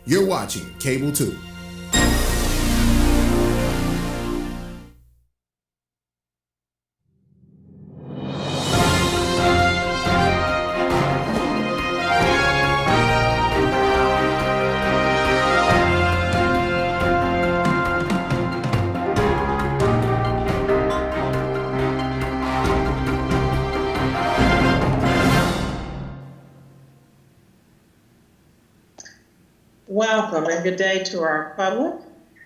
You're watching Cable 2. Welcome and good day to our public.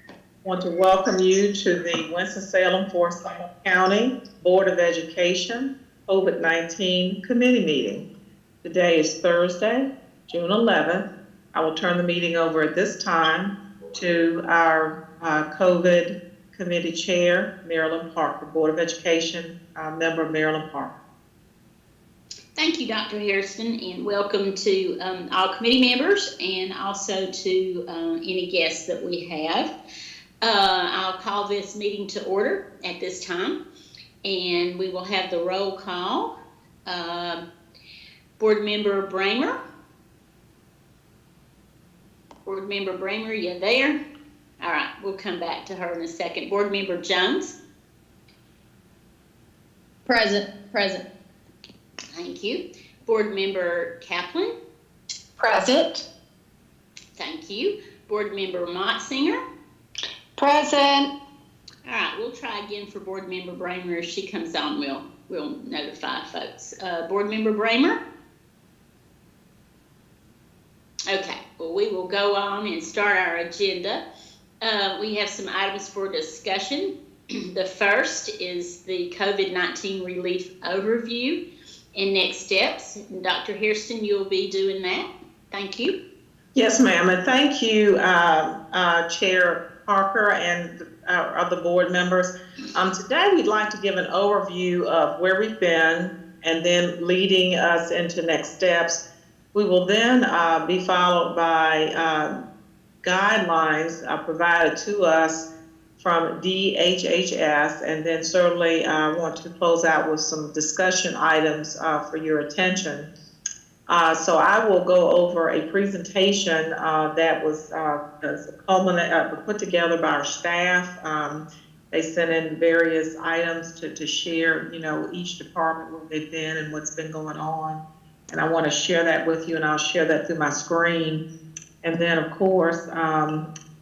I want to welcome you to the Winston-Salem Forsyth County Board of Education COVID-19 Committee meeting. Today is Thursday, June 11th. I will turn the meeting over at this time to our COVID Committee Chair, Marilyn Parker, Board of Education member Marilyn Parker. Thank you, Dr. Harrison, and welcome to all committee members and also to any guests that we have. I'll call this meeting to order at this time, and we will have the roll call. Board Member Bramer. Board Member Bramer, you there? All right, we'll come back to her in a second. Board Member Jones. Present. Thank you. Board Member Kaplan. Present. Thank you. Board Member Mottsinger. Present. All right, we'll try again for Board Member Bramer. If she comes on, we'll notify folks. Board Member Bramer. Okay, well, we will go on and start our agenda. We have some items for discussion. The first is the COVID-19 relief overview and next steps. And Dr. Hairston, you'll be doing that. Thank you. Yes, ma'am, and thank you, Chair Parker and other board members. Today, we'd like to give an overview of where we've been and then leading us into next steps. We will then be followed by guidelines provided to us from DHHS, and then certainly I want to close out with some discussion items for your attention. So I will go over a presentation that was put together by our staff. They sent in various items to share, each department where they've been and what's been going on. And I want to share that with you, and I'll share that through my screen. And then, of course,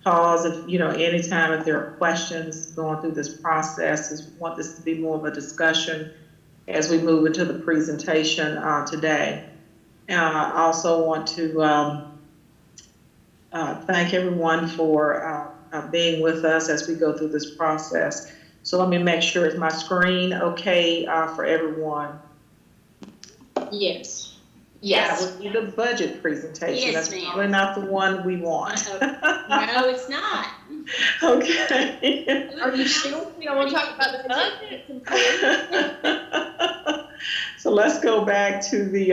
pause if, anytime if there are questions going through this process. We want this to be more of a discussion as we move into the presentation today. I also want to thank everyone for being with us as we go through this process. So let me make sure, is my screen okay for everyone? Yes. That would be the budget presentation. Yes, That's probably not the one we want. No, it's not. Okay. Are you sure we don't want to talk about the budget? So let's go back to the,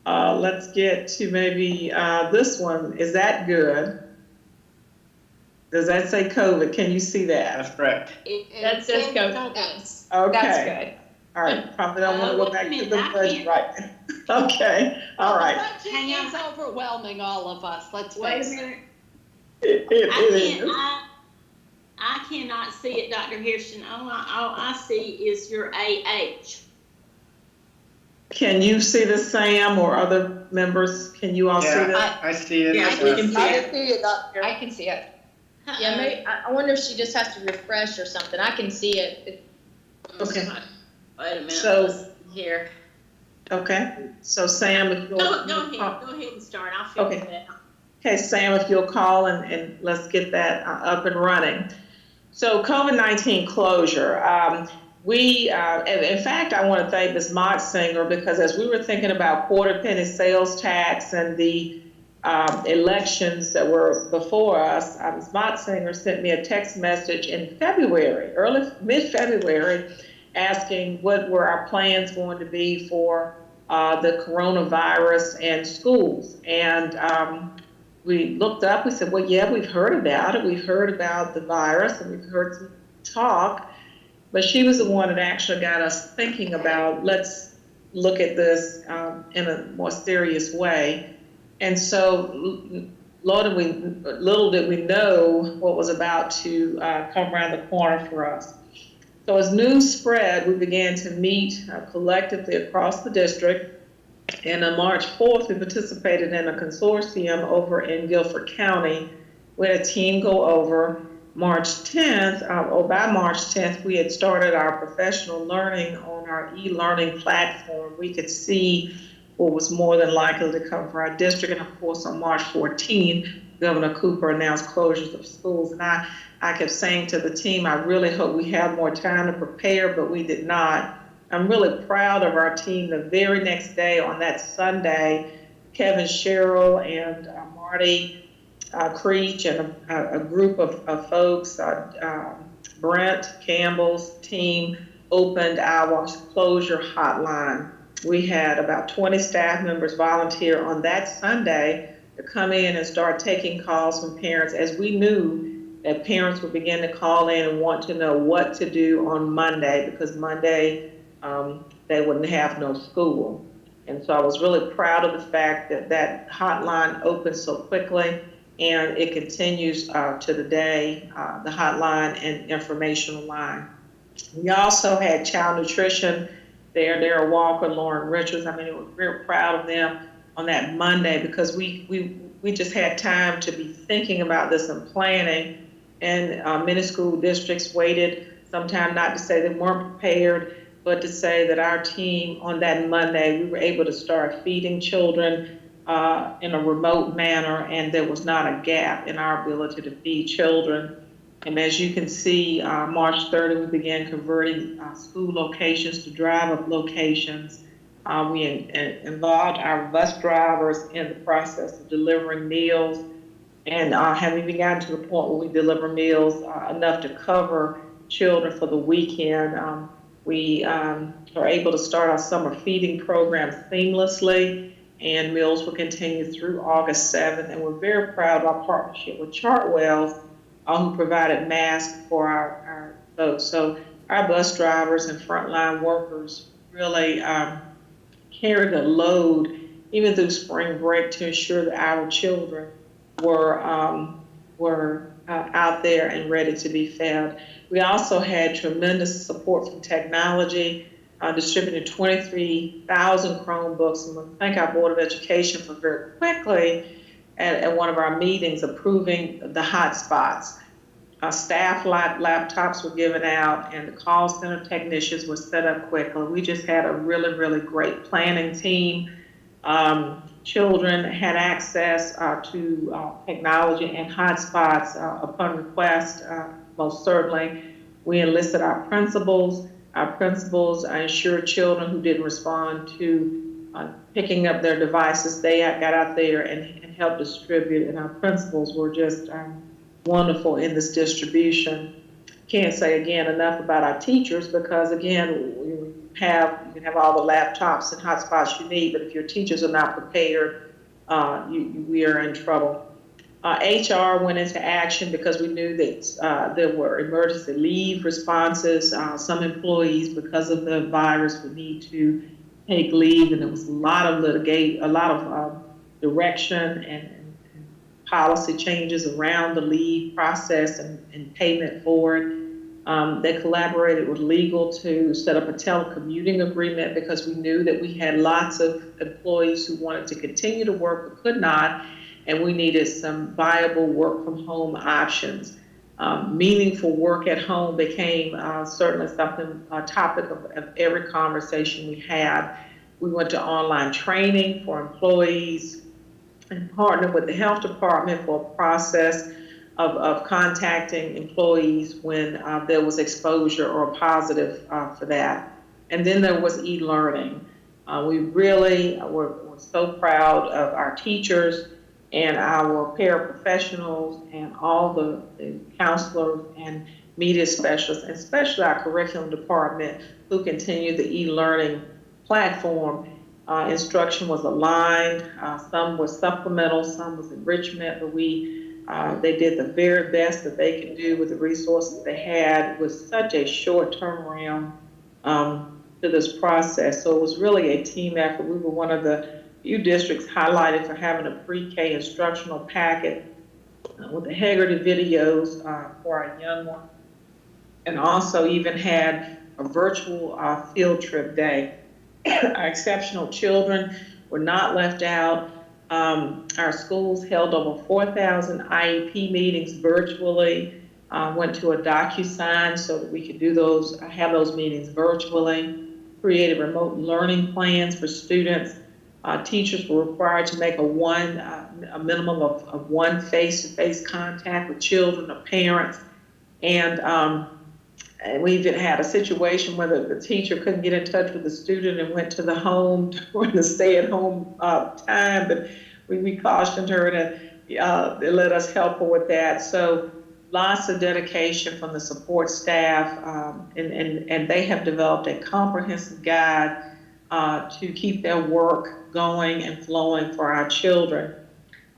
let's get to maybe this one. Is that good? Does that say COVID? Can you see that? That's correct. That says COVID. Yes. Okay. That's good. All right. Probably don't want to go back to the budget right now. Okay. All right. Hang on. It's overwhelming all of us. Let's Wait a face it. minute. It is. I cannot see it, Dr. Hairston. All I see is your AH. Can you see this, Sam, or other members? Can you all see this? I see it. Yeah, we can see I it. can see it, Doctor. I can see it. Yeah, maybe, I wonder if she just has to refresh or something. I can see it. Okay. Wait a minute. So Here. Okay. So Sam, if you'll Go ahead and start. I'll figure that out. Okay, Sam, if you'll call and let's get that up and running. So COVID-19 closure. In fact, I want to thank Ms. Mottsinger, because as we were thinking about quarter penny sales tax and the elections that were before us, Ms. Mottsinger sent me a text message in February, mid-February, asking what were our plans going to be for the coronavirus and schools. And we looked up, we said, well, yeah, we've heard about it. We've heard about the virus and we've heard some talk, but she was the one that actually got us thinking about, let's look at this in a more serious way. And so little did we know what was about to come around the corner for us. So as news spread, we began to meet collectively across the district. And on March 4th, we participated in a consortium over in Guilford County. We had a team go over. March 10th, by March 10th, we had started our professional learning on our e-learning platform. We could see what was more than likely to come for our district. And of course, on March 14th, Governor Cooper announced closures of schools. And I kept saying to the team, I really hope we have more time to prepare, but we did not. I'm really proud of our team. The very next day, on that Sunday, Kevin Sherrill and Marty Creech and a group of folks, Brent Campbell's team, opened our closure hotline. We had about 20 staff members volunteer on that Sunday to come in and start taking calls from parents, as we knew that parents would begin to call in and want to know what to do on Monday, because Monday they wouldn't have no school. And so I was really proud of the fact that that hotline opened so quickly, and it continues to the day, the hotline and informational line. We also had child nutrition there, Darrell Walker, Lauren Richards. I mean, we were very proud of them on that Monday, because we just had time to be thinking about this and planning. And many school districts waited sometime, not to say they weren't prepared, but to say that our team on that Monday, we were able to start feeding children in a remote manner, and there was not a gap in our ability to feed children. And as you can see, March 30, we began converting school locations to drive-up locations. We involved our bus drivers in the process of delivering meals, and have even gotten to the point where we deliver meals enough to cover children for the weekend. We are able to start our summer feeding program seamlessly, and meals will continue through August 7th. And we're very proud of our partnership with Chartwells, who provided masks for our folks. So our bus drivers and frontline workers really carried a load even through spring break to ensure that our children were out there and ready to be fed. We also had tremendous support from technology, distributed 23,000 Chromebooks, and we thank our Board of Education for very quickly at one of our meetings approving the hotspots. Staff laptops were given out, and the call center technicians were set up quickly. We just had a really, really great planning team. Children had access to technology and hotspots upon request, most certainly. We enlisted our principals. Our principals ensured children who didn't respond to picking up their devices, they got out there and helped distribute, and our principals were just wonderful in this distribution. Can't say again enough about our teachers, because again, you can have all the laptops and hotspots you need, but if your teachers are not prepared, we are in trouble. HR went into action because we knew that there were emergency leave responses. Some employees, because of the virus, would need to take leave, and there was a lot of direction and policy changes around the leave process and payment for it. They collaborated with legal to set up a telecommuting agreement, because we knew that we had lots of employees who wanted to continue to work but could not, and we needed some viable work from home options. Meaningful work at home became certainly a topic of every conversation we had. We went to online training for employees and partnered with the health department for a process of contacting employees when there was exposure or positive for that. And then there was e-learning. We really were so proud of our teachers and our paraprofessionals and all the counselors and media specialists, and especially our curriculum department, who continued the e-learning platform. Instruction was aligned. Some was supplemental, some was enrichment, but they did the very best that they could do with the resources they had with such a short turnaround to this process. So it was really a team effort. We were one of the few districts highlighted for having a pre-K instructional packet with the Haggerty videos for our young ones, and also even had a virtual field trip day. Our exceptional children were not left out. Our schools held over 4,000 IEP meetings virtually. Went to a DocuSign so that we could have those meetings virtually. Created remote learning plans for students. Teachers were required to make a minimum of one face-to-face contact with children or parents. And we even had a situation where the teacher couldn't get in touch with the student and went to the home during the stay-at-home time, but we cautioned her to let us help her with that. So lots of dedication from the support staff, and they have developed a comprehensive guide to keep their work going and flowing for our children.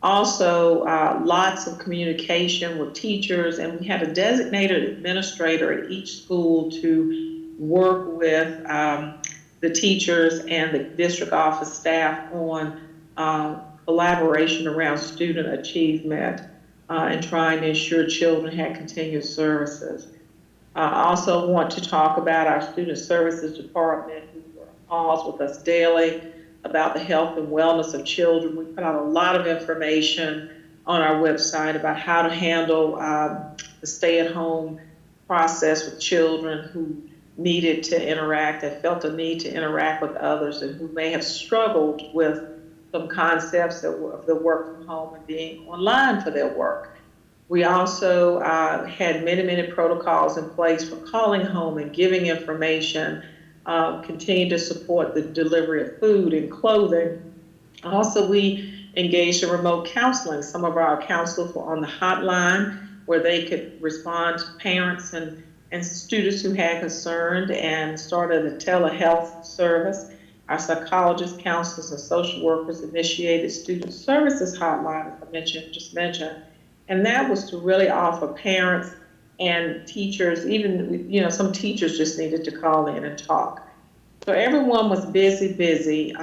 Also, lots of communication with teachers, and we had a designated administrator at each school to work with the teachers and the district office staff on collaboration around student achievement and trying to ensure children had continuous services. I also want to talk about our student services department, who are on calls with us daily about the health and wellness of children. We put out a lot of information on our website about how to handle the stay-at-home process with children who needed to interact, that felt a need to interact with others, and who may have struggled with some concepts of the work from home and being online for their work. We also had many protocols in place for calling home and giving information. Continue to support the delivery of food and clothing. Also, we engaged in remote counseling. Some of our counselors were on the hotline where they could respond to parents and students who had concern, and started a telehealth service. Our psychologists, counselors, and social workers initiated student services hotline, as I just mentioned. And that was to really offer parents and teachers, even, some teachers just needed to call in and talk. So everyone was busy,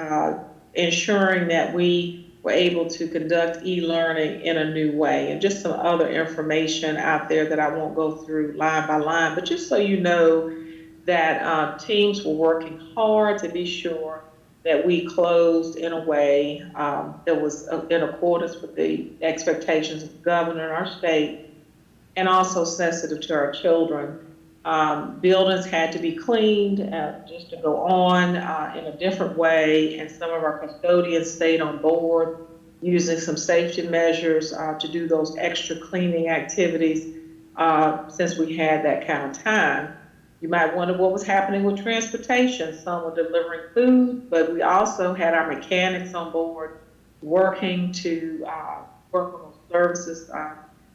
ensuring that we were able to conduct e-learning in a new way. And just some other information out there that I won't go through line by line, but just so you know that teams were working hard to be sure that we closed in a way that was in accordance with the expectations of the governor in our state, and also sensitive to our children. Buildings had to be cleaned just to go on in a different way, and some of our custodians stayed on board using some safety measures to do those extra cleaning activities since we had that kind of time. You might wonder what was happening with transportation. Some were delivering food, but we also had our mechanics on board working to work on those services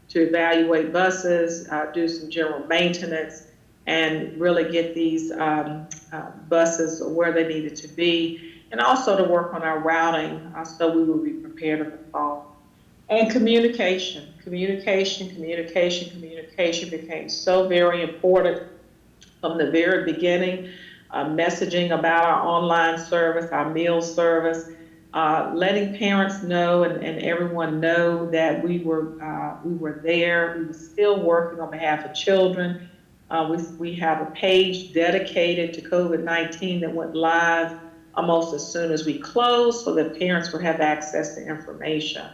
to evaluate buses, do some general maintenance, and really get these buses where they needed to be, and also to work on our routing so we would be prepared in the fall. And communication became so very important from the very beginning. Messaging about our online service, our meal service, letting parents know and everyone know that we were there. We were still working on behalf of children. We have a page dedicated to COVID-19 that went live almost as soon as we closed, so that parents would have access to information.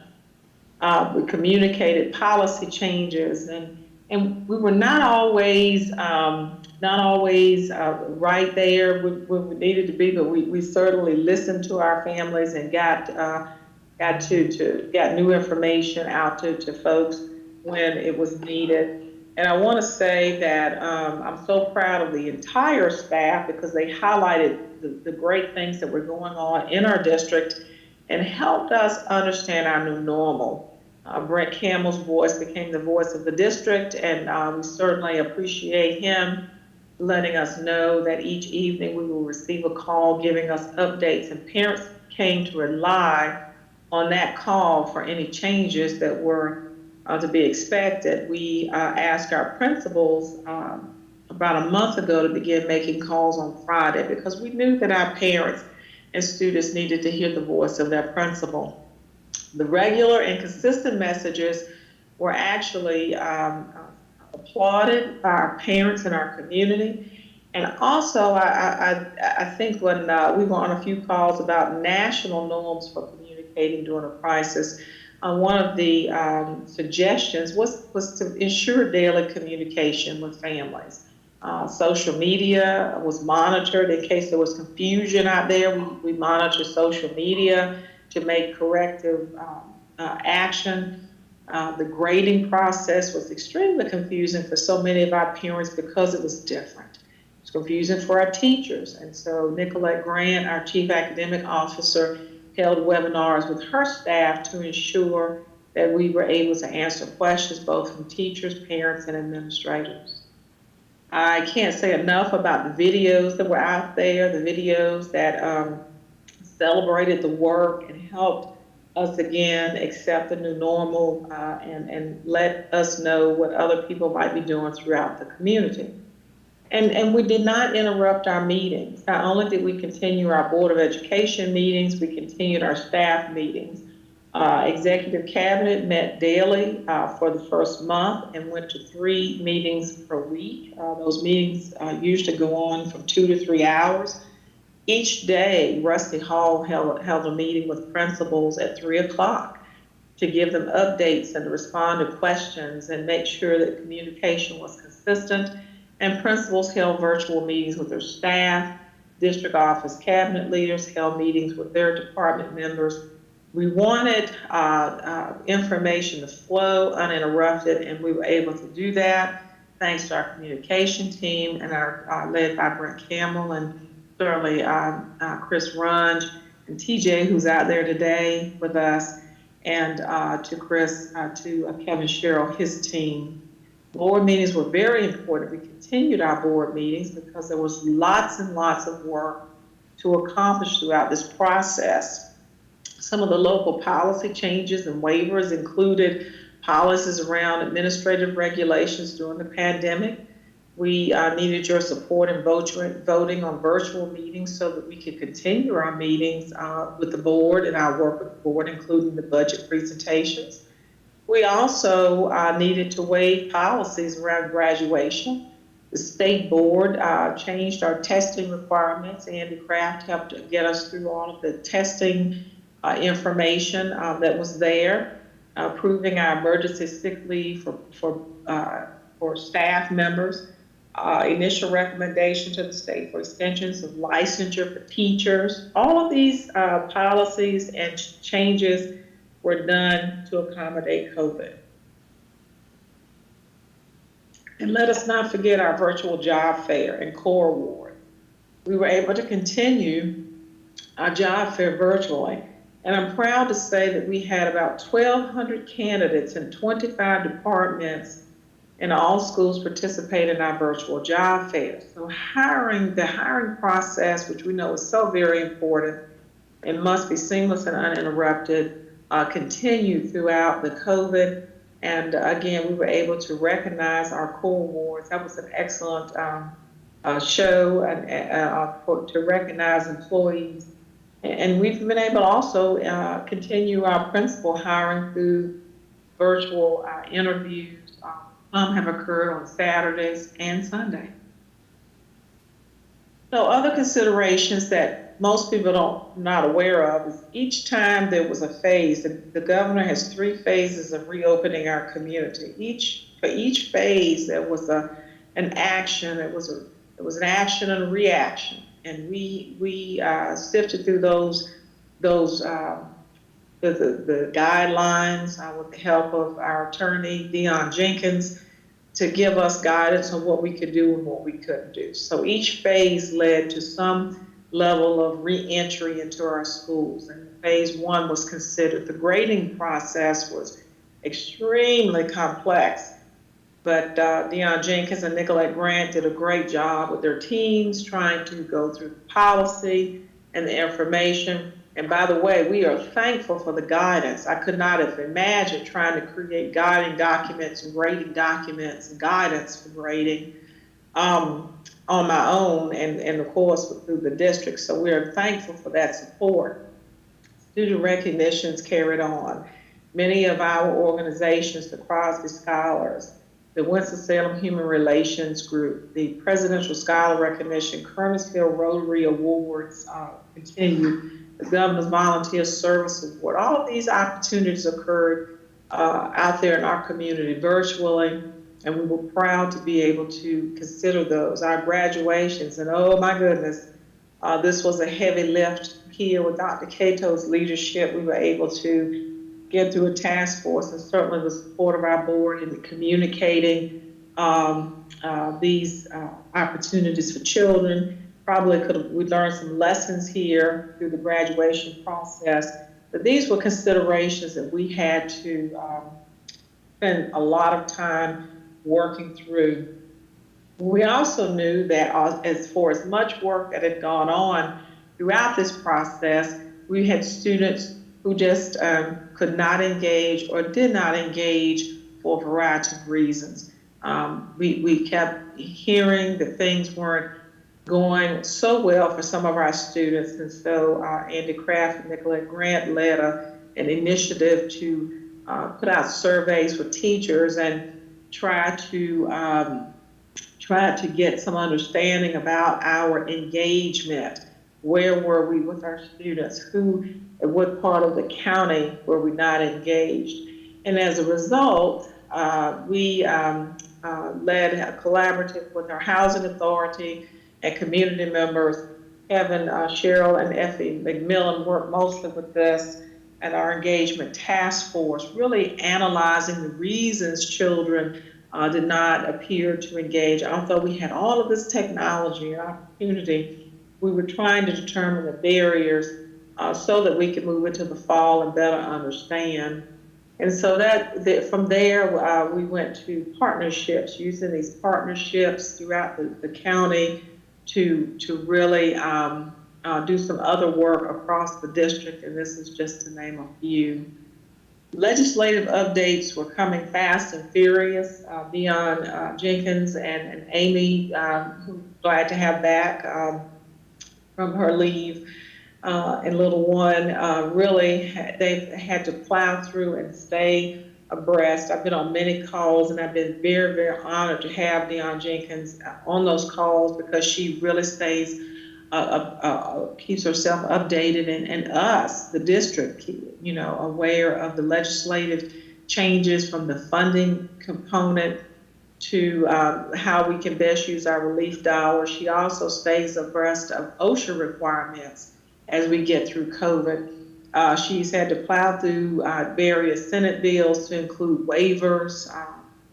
We communicated policy changes, and we were not always right there where we needed to be, but we certainly listened to our families and got new information out to folks when it was needed. And I want to say that I'm so proud of the entire staff, because they highlighted the great things that were going on in our district and helped us understand our new normal. Brent Campbell's voice became the voice of the district, and we certainly appreciate him letting us know that each evening we will receive a call giving us updates, and parents came to rely on that call for any changes that were to be expected. We asked our principals about a month ago to begin making calls on Friday, because we knew that our parents and students needed to hear the voice of their principal. The regular and consistent messages were actually applauded by our parents and our community. And also, I think when we were on a few calls about national norms for communicating during a crisis, one of the suggestions was to ensure daily communication with families. Social media was monitored in case there was confusion out there. We monitor social media to make corrective action. The grading process was extremely confusing for so many of our parents because it was different. It was confusing for our teachers. And so Nicolette Grant, our Chief Academic Officer, held webinars with her staff to ensure that we were able to answer questions both from teachers, parents, and administrators. I can't say enough about the videos that were out there, the videos that celebrated the work and helped us again accept the new normal and let us know what other people might be doing throughout the community. And we did not interrupt our meetings. Not only did we continue our Board of Education meetings, we continued our staff meetings. Executive Cabinet met daily for the first month and went to 3 meetings per week. Those meetings usually go on from 2 to 3 hours. Each day, Rusty Hall held a meeting with principals at 3 o'clock to give them updates and to respond to questions and make sure that communication was consistent. And principals held virtual meetings with their staff. District office cabinet leaders held meetings with their department members. We wanted information to flow uninterrupted, and we were able to do that thanks to our communication team and our led by Brent Campbell and certainly Chris Runge and TJ, who's out there today with us, and to Kevin Sherrill, his team. Board meetings were very important. We continued our board meetings because there was lots and lots of work to accomplish throughout this process. Some of the local policy changes and waivers included policies around administrative regulations during the pandemic. We needed your support in voting on virtual meetings so that we could continue our meetings with the board and our work with the board, including the budget presentations. We also needed to waive policies around graduation. The state board changed our testing requirements. Andy Kraft helped get us through all of the testing information that was there, approving our emergency sick leave for staff members, initial recommendation to the state for extensions of licensure for teachers. All of these policies and changes were done to accommodate COVID. And let us not forget our virtual job fair and core award. We were able to continue our job fair virtually. And I'm proud to say that we had about 1,200 candidates in 25 departments in all schools participate in our virtual job fair. So the hiring process, which we know is so very important and must be seamless and uninterrupted, continued throughout the COVID. And again, we were able to recognize our core awards. That was an excellent show to recognize employees. And we've been able to also continue our principal hiring through virtual interviews. Some have occurred on Saturdays and Sundays. So other considerations that most people not aware of is each time there was a phase, the governor has 3 phases of reopening our community. For each phase there was an action. It was an action and a reaction, and we sifted through the guidelines with the help of our attorney Dion Jenkins to give us guidance on what we could do and what we couldn't do. So each phase led to some level of re-entry into our schools. And phase 1 was considered. The grading process was extremely complex, but Dion Jenkins and Nicolette Grant did a great job with their teams trying to go through the policy and the information. And by the way, we are thankful for the guidance. I could not have imagined trying to create guiding documents and grading documents and guidance for grading. on my own and of course through the district. So we're thankful for that support. Student recognitions carried on. Many of our organizations, the Crosby Scholars, the Winston-Salem Human Relations Group, the Presidential Scholar Recognition, Kernersville Rotary Awards continue, the Governor's Volunteer Service Award. All of these opportunities occurred out there in our community virtually, and we were proud to be able to consider those. Our graduations, and oh my goodness, this was a heavy lift here with Dr. Cato's leadership. We were able to get through a task force, and certainly the support of our board in communicating these opportunities for children. Probably we learned some lessons here through the graduation process, but these were considerations that we had to spend a lot of time working through. We also knew that as for as much work that had gone on throughout this process, we had students who just could not engage or did not engage for a variety of reasons. We kept hearing that things weren't going so well for some of our students, and so Andy Kraft and Nicolette Grant led an initiative to put out surveys for teachers and try to get some understanding about our engagement. Where were we with our students? What part of the county were we not engaged? And as a result, we led a collaborative with our housing authority and community members. Kevin, Cheryl, and Effie McMillan worked mostly with this, and our engagement task force, really analyzing the reasons children did not appear to engage. Although we had all of this technology and opportunity, we were trying to determine the barriers so that we could move into the fall and better understand. And so from there, we went to partnerships, using these partnerships throughout the county to really do some other work across the district, and this is just to name a few. Legislative updates were coming fast and furious. Deion Jenkins and Amy, who glad to have back from her leave, and little one, really, they've had to plow through and stay abreast. I've been on many calls, and I've been very, very honored to have Deion Jenkins on those calls, because she really stays, keeps herself updated, and us, the district, aware of the legislative changes, from the funding component to how we can best use our relief dollars. She also stays abreast of OSHA requirements as we get through COVID. She's had to plow through various Senate bills to include waivers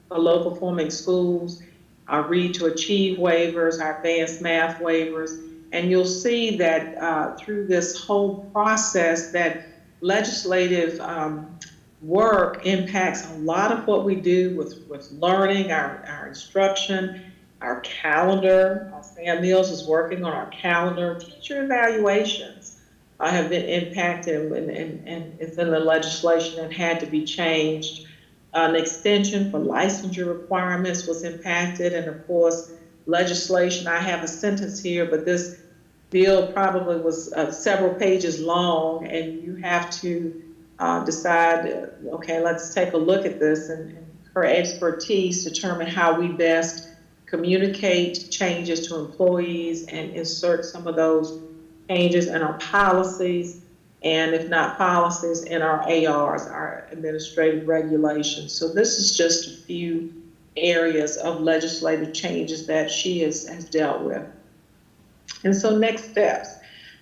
for low-performing schools, our Read to Achieve waivers, our advanced math waivers. And you'll see that through this whole process that legislative work impacts a lot of what we do with learning, our instruction, our calendar. Sam Mills is working on our calendar. Teacher evaluations have been impacted, and it's in the legislation and had to be changed. An extension for licensure requirements was impacted, and of course, legislation. I have a sentence here, but this bill probably was several pages long, and you have to decide, okay, let's take a look at this, and her expertise determine how we best communicate changes to employees and insert some of those changes in our policies, and if not policies, in our ARs, our administrative regulations. So this is just a few areas of legislative changes that she has dealt with. And so next steps.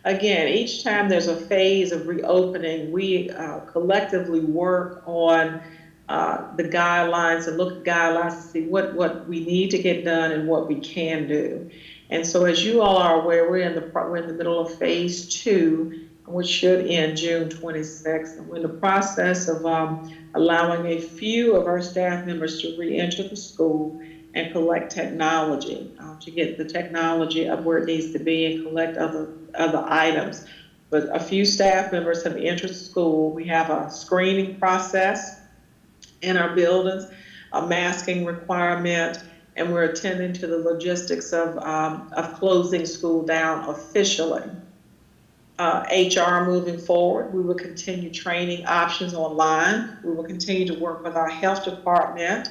Again, each time there's a phase of reopening, we collectively work on the guidelines and look at guidelines to see what we need to get done and what we can do. And so as you all are aware, we're in the middle of phase 2, which should end June 26th. And we're in the process of allowing a few of our staff members to re-enter the school and collect technology, to get the technology up where it needs to be and collect other items. But a few staff members have entered school. We have a screening process in our buildings, a masking requirement, and we're attending to the logistics of closing school down officially. HR moving forward, we will continue training options online. We will continue to work with our health department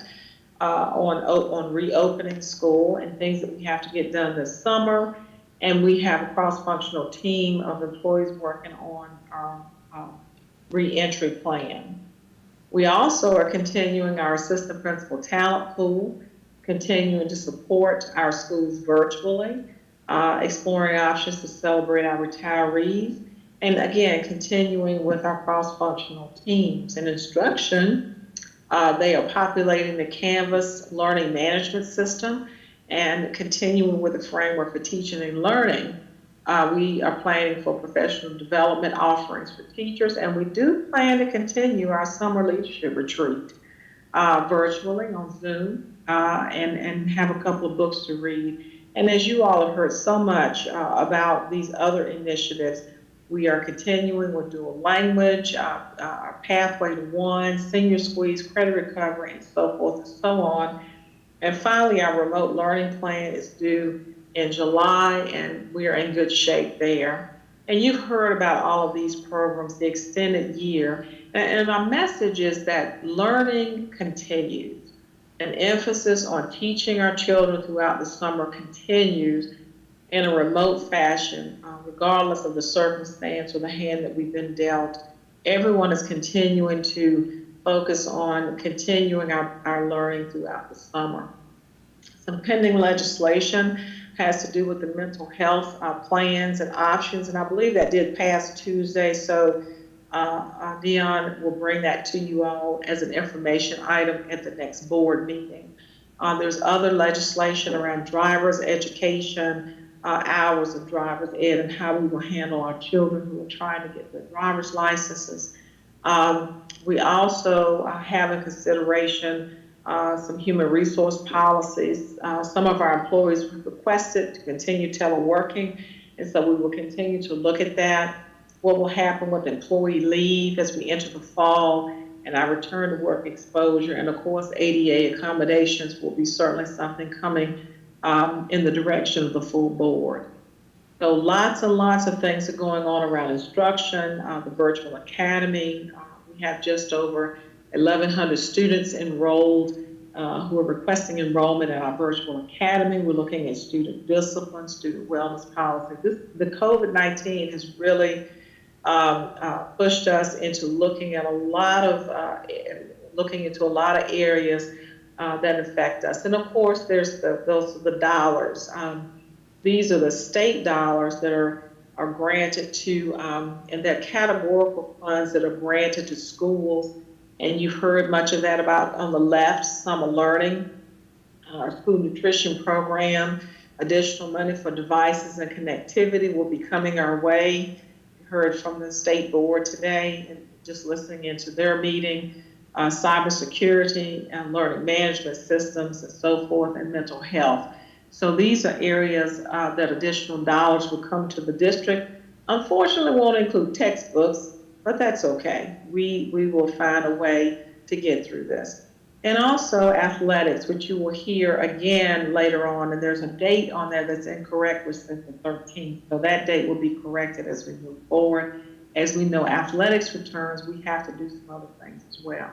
on reopening school and things that we have to get done this summer. And we have a cross-functional team of employees working on our reentry plan. We also are continuing our assistant principal talent pool, continuing to support our schools virtually, exploring options to celebrate our retirees, and again, continuing with our cross-functional teams. In instruction, they are populating the Canvas learning management system and continuing with the framework for teaching and learning. We are planning for professional development offerings for teachers, and we do plan to continue our summer leadership retreat virtually on Zoom and have a couple of books to read. And as you all have heard so much about these other initiatives, we are continuing with dual language, our Pathway to One, Senior Squeeze, Credit Recovery, and so forth and so on. And finally, our remote learning plan is due in July, and we are in good shape there. And you've heard about all of these programs, the extended year. And our message is that learning continues. An emphasis on teaching our children throughout the summer continues in a remote fashion, regardless of the circumstance or the hand that we've been dealt. Everyone is continuing to focus on continuing our learning throughout the summer. Some pending legislation has to do with the mental health plans and options, and I believe that did pass Tuesday, so Dion will bring that to you all as an information item at the next board meeting. There's other legislation around driver's education, hours of driver's ed, and how we will handle our children who are trying to get their driver's licenses. We also have in consideration some human resource policies. Some of our employees requested to continue teleworking, and so we will continue to look at that. What will happen with employee leave as we enter the fall and our return to work exposure, and of course ADA accommodations will be certainly something coming in the direction of the full board. So lots and lots of things are going on around instruction, the virtual academy. We have just over 1,100 students enrolled who are requesting enrollment in our virtual academy. We're looking at student discipline, student wellness policy. The COVID-19 has really pushed us into looking at a lot of areas that affect us. And of course, there's those are the dollars. These are the state dollars that are granted to, and they're categorical funds that are granted to schools. And you've heard much of that about on the left, summer learning, our school nutrition program, additional money for devices and connectivity will be coming our way. Heard from the state board today and just listening into their meeting, cybersecurity and learning management systems and so forth, and mental health. So these are areas that additional dollars will come to the district. Unfortunately, won't include textbooks, but that's okay. We will find a way to get through this. And also athletics, which you will hear again later on, and there's a date on there that's incorrect, which is the 13th. So that date will be corrected as we move forward. As we know, athletics returns, we have to do some other things as well.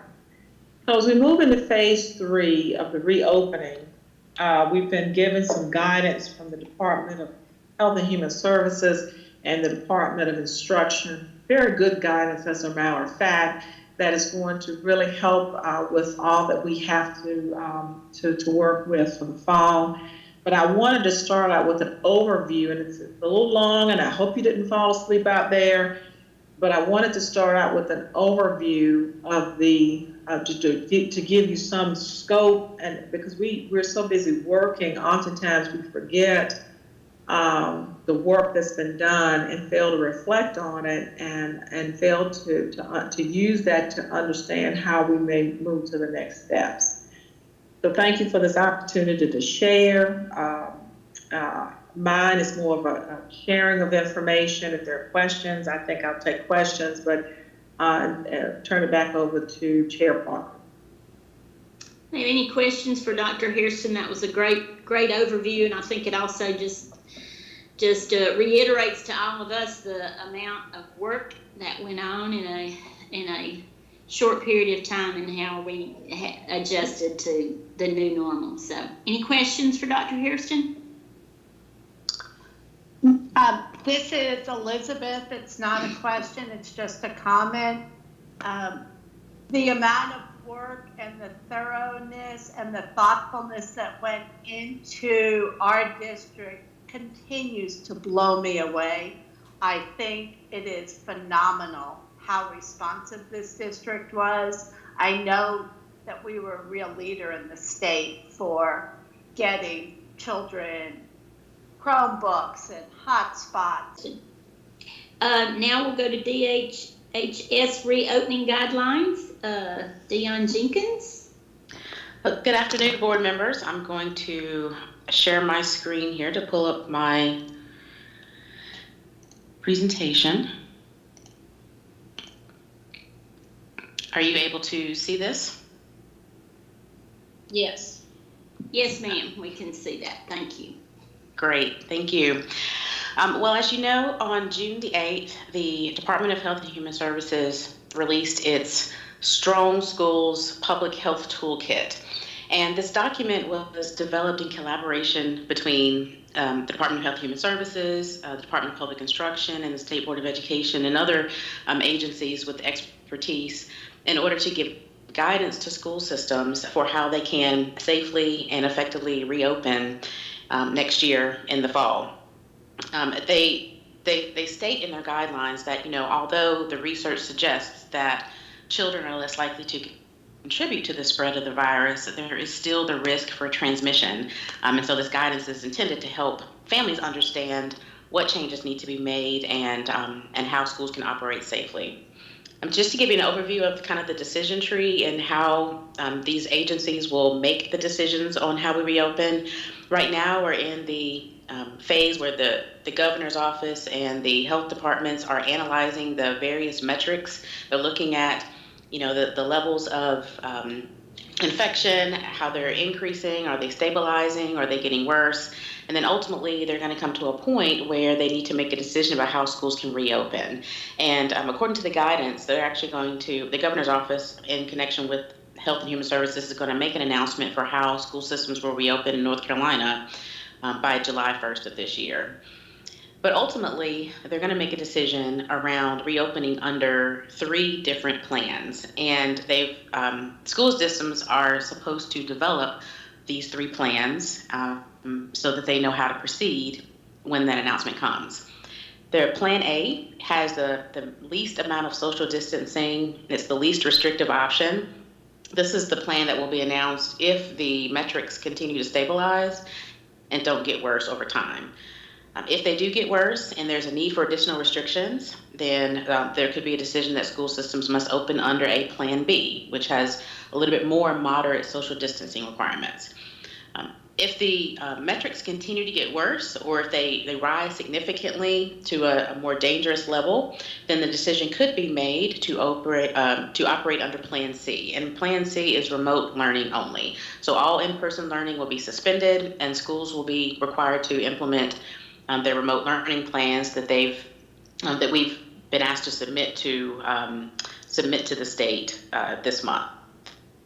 So as we move into phase 3 of the reopening, we've been given some guidance from the Department of Health and Human Services and the Department of Instruction. Very good guidance, as a matter of fact, that is going to really help with all that we have to work with for the fall. But I wanted to start out with an overview, and it's a little long, and I hope you didn't fall asleep out there. But I wanted to start out with an overview of to give you some scope, and because we're so busy working, oftentimes we forget the work that's been done and fail to reflect on it and fail to use that to understand how we may move to the next steps. So thank you for this opportunity to share. Mine is more of a sharing of information. If there are questions, I think I'll take questions, but turn it back over to Chair Parker. Any questions for Dr. Hairston? That was a great overview, and I think it also just reiterates to all of us the amount of work that went on in a short period of time and how we adjusted to the new normal. So, any questions for Dr. Hairston? This is Elizabeth. It's not a question, it's just a comment. The amount of work and the thoroughness and the thoughtfulness that went into our district continues to blow me away. I think it is phenomenal how responsive this district was. I know that we were a real leader in the state for getting children Chromebooks and hotspots. Now we'll go to DHHS reopening guidelines. Dion Jenkins. Good afternoon, board members. I'm going to share my screen here to pull up my presentation. Are you able to see this? Yes. Yes, ma'am. We can see that. Thank you. Great, thank you. Well, as you know, on June the 8th, the Department of Health and Human Services released its Strong Schools Public Health Toolkit. And this document was developed in collaboration between the Department of Health and Human Services, the Department of Public Instruction, and the State Board of Education, and other agencies with expertise in order to give guidance to school systems for how they can safely and effectively reopen next year in the fall. They state in their guidelines that, although the research suggests that children are less likely to contribute to the spread of the virus, there is still the risk for transmission. And so this guidance is intended to help families understand what changes need to be made and how schools can operate safely. Just to give you an overview of kind of the decision tree and how these agencies will make the decisions on how we reopen. Right now, we're in the phase where the governor's office and the health departments are analyzing the various metrics. They're looking at, the levels of infection, how they're increasing, are they stabilizing, are they getting worse? And then ultimately, they're going to come to a point where they need to make a decision about how schools can reopen. And according to the guidance, they're actually the governor's office, in connection with Health and Human Services, is going to make an announcement for how school systems will reopen in North Carolina by July 1st of this year. But ultimately, they're going to make a decision around reopening under 3 different plans. And school systems are supposed to develop these 3 plans so that they know how to proceed when that announcement comes. Their Plan A has the least amount of social distancing. It's the least restrictive option. This is the plan that will be announced if the metrics continue to stabilize and don't get worse over time. If they do get worse and there's a need for additional restrictions, then there could be a decision that school systems must open under a Plan B, which has a little bit more moderate social distancing requirements. If the metrics continue to get worse, or if they rise significantly to a more dangerous level, then the decision could be made to operate under Plan C. And Plan C is remote learning only. So all in-person learning will be suspended, and schools will be required to implement their remote learning plans that we've been asked to submit to the state this month.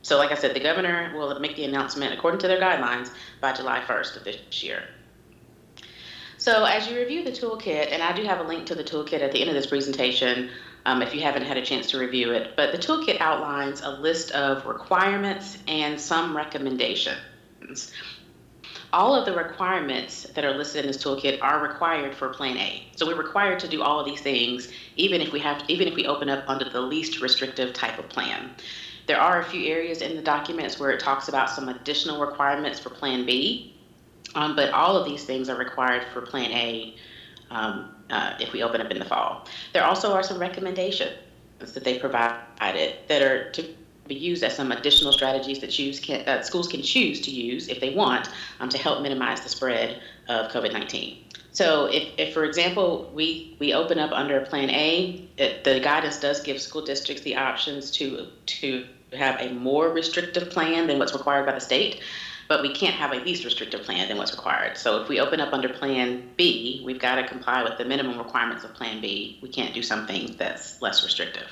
So like I said, the governor will make the announcement according to their guidelines by July 1st of this year. So as you review the toolkit, and I do have a link to the toolkit at the end of this presentation if you haven't had a chance to review it, but the toolkit outlines a list of requirements and some recommendations. All of the requirements that are listed in this toolkit are required for Plan A. So we're required to do all of these things, even if we open up under the least restrictive type of plan. There are a few areas in the documents where it talks about some additional requirements for Plan B, but all of these things are required for Plan A if we open up in the fall. There also are some recommendations that they provided that are to be used as some additional strategies that schools can choose to use if they want to help minimize the spread of COVID-19. So if for example, we open up under Plan A, the guidance does give school districts the options to have a more restrictive plan than what's required by the state, but we can't have a least restrictive plan than what's required. So if we open up under Plan B, we've got to comply with the minimum requirements of Plan B. We can't do something that's less restrictive.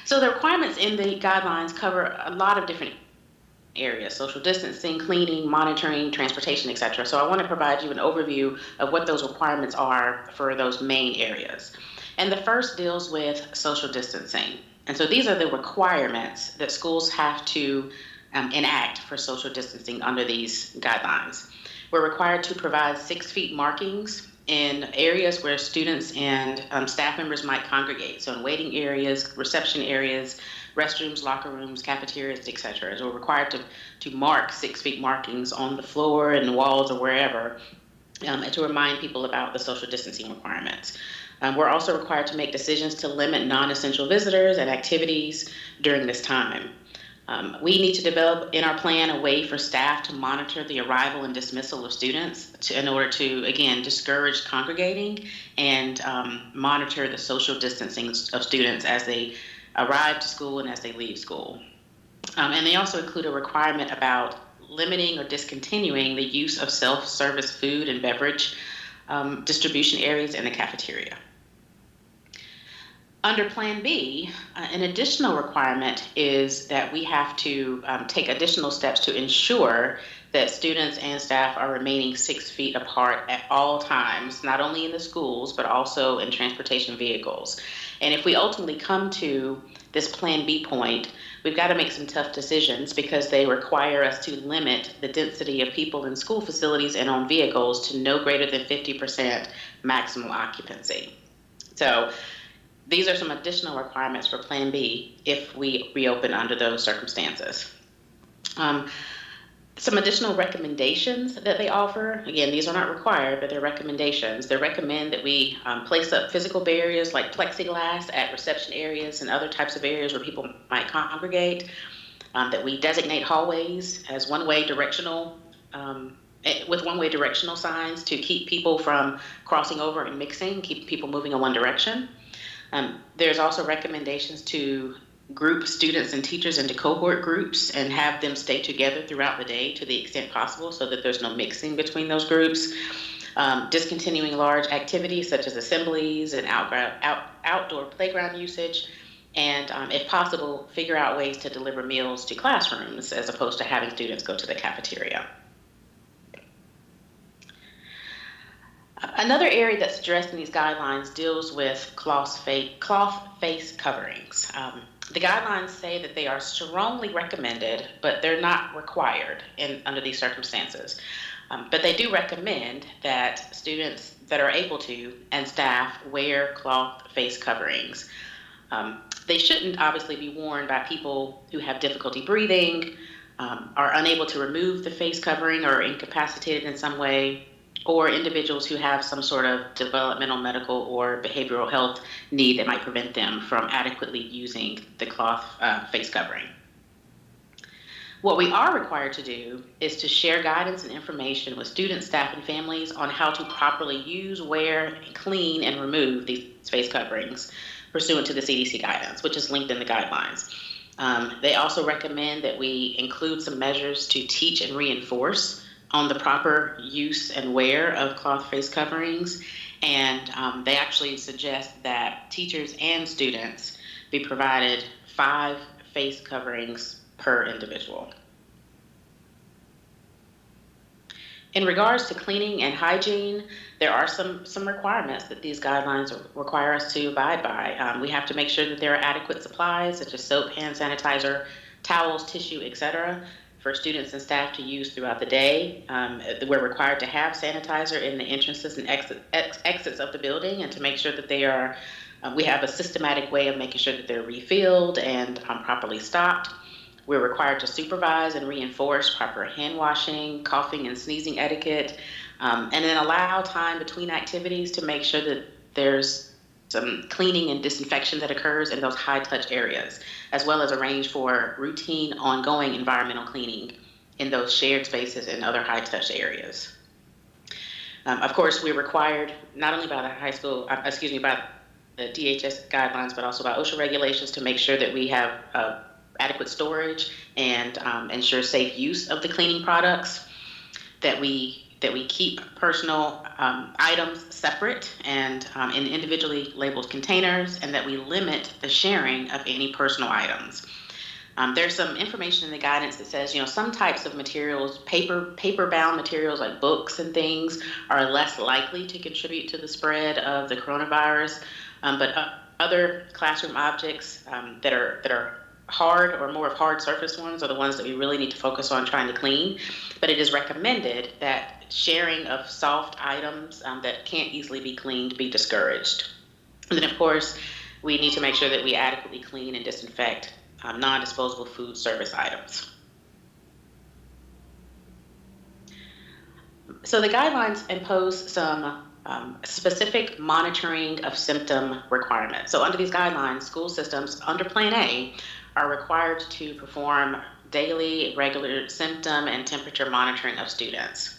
So the requirements in the guidelines cover a lot of different areas: social distancing, cleaning, monitoring, transportation, etc. So I want to provide you an overview of what those requirements are for those main areas. And the first deals with social distancing. And so these are the requirements that schools have to enact for social distancing under these guidelines. We're required to provide 6 feet markings in areas where students and staff members might congregate. So in waiting areas, reception areas, restrooms, locker rooms, cafeterias, etc. So we're required to mark 6 feet markings on the floor and the walls or wherever, and to remind people about the social distancing requirements. We're also required to make decisions to limit non-essential visitors and activities during this time. We need to develop in our plan a way for staff to monitor the arrival and dismissal of students in order to, again, discourage congregating and monitor the social distancing of students as they arrive to school and as they leave school. And they also include a requirement about limiting or discontinuing the use of self-service food and beverage distribution areas in the cafeteria. Under Plan B, an additional requirement is that we have to take additional steps to ensure that students and staff are remaining 6 feet apart at all times, not only in the schools, but also in transportation vehicles. And if we ultimately come to this Plan B point, we've got to make some tough decisions because they require us to limit the density of people in school facilities and on vehicles to no greater than 50% maximum occupancy. So these are some additional requirements for Plan B if we reopen under those circumstances. Some additional recommendations that they offer, again, these are not required, but they're recommendations. They recommend that we place up physical barriers like plexiglass at reception areas and other types of areas where people might congregate, that we designate hallways as one-way directional, with one-way directional signs to keep people from crossing over and mixing, keep people moving in one direction. There's also recommendations to group students and teachers into cohort groups and have them stay together throughout the day to the extent possible so that there's no mixing between those groups. Discontinuing large activities such as assemblies and outdoor playground usage, and if possible, figure out ways to deliver meals to classrooms as opposed to having students go to the cafeteria. Another area that's addressed in these guidelines deals with cloth face coverings. The guidelines say that they are strongly recommended, but they're not required under these circumstances. But they do recommend that students that are able to and staff wear cloth face coverings. They shouldn't obviously be worn by people who have difficulty breathing, are unable to remove the face covering or incapacitated in some way, or individuals who have some sort of developmental, medical, or behavioral health need that might prevent them from adequately using the cloth face covering. What we are required to do is to share guidance and information with students, staff, and families on how to properly use, wear, clean, and remove these face coverings pursuant to the CDC guidance, which is linked in the guidelines. They also recommend that we include some measures to teach and reinforce on the proper use and wear of cloth face coverings. And they actually suggest that teachers and students be provided 5 face coverings per individual. In regards to cleaning and hygiene, there are some requirements that these guidelines require us to abide by. We have to make sure that there are adequate supplies such as soap, hand sanitizer, towels, tissue, etc., for students and staff to use throughout the day. We're required to have sanitizer in the entrances and exits of the building, and to make sure that they are, we have a systematic way of making sure that they're refilled and properly stocked. We're required to supervise and reinforce proper hand washing, coughing and sneezing etiquette, and then allow time between activities to make sure that there's some cleaning and disinfection that occurs in those high-touch areas, as well as arrange for routine, ongoing environmental cleaning in those shared spaces and other high-touch areas. Of course, we're required not only by the the DHHS guidelines, but also by OSHA regulations to make sure that we have adequate storage and ensure safe use of the cleaning products, that we keep personal items separate and in individually labeled containers, and that we limit the sharing of any personal items. There's some information in the guidance that says, some types of materials, paper-bound materials like books and things, are less likely to contribute to the spread of the coronavirus, but other classroom objects that are hard or more of hard surface ones are the ones that we really need to focus on trying to clean. But it is recommended that sharing of soft items that can't easily be cleaned be discouraged. And then, of course, we need to make sure that we adequately clean and disinfect non-disposable food service items. So the guidelines impose some specific monitoring of symptom requirements. So under these guidelines, school systems under Plan A are required to perform daily regular symptom and temperature monitoring of students.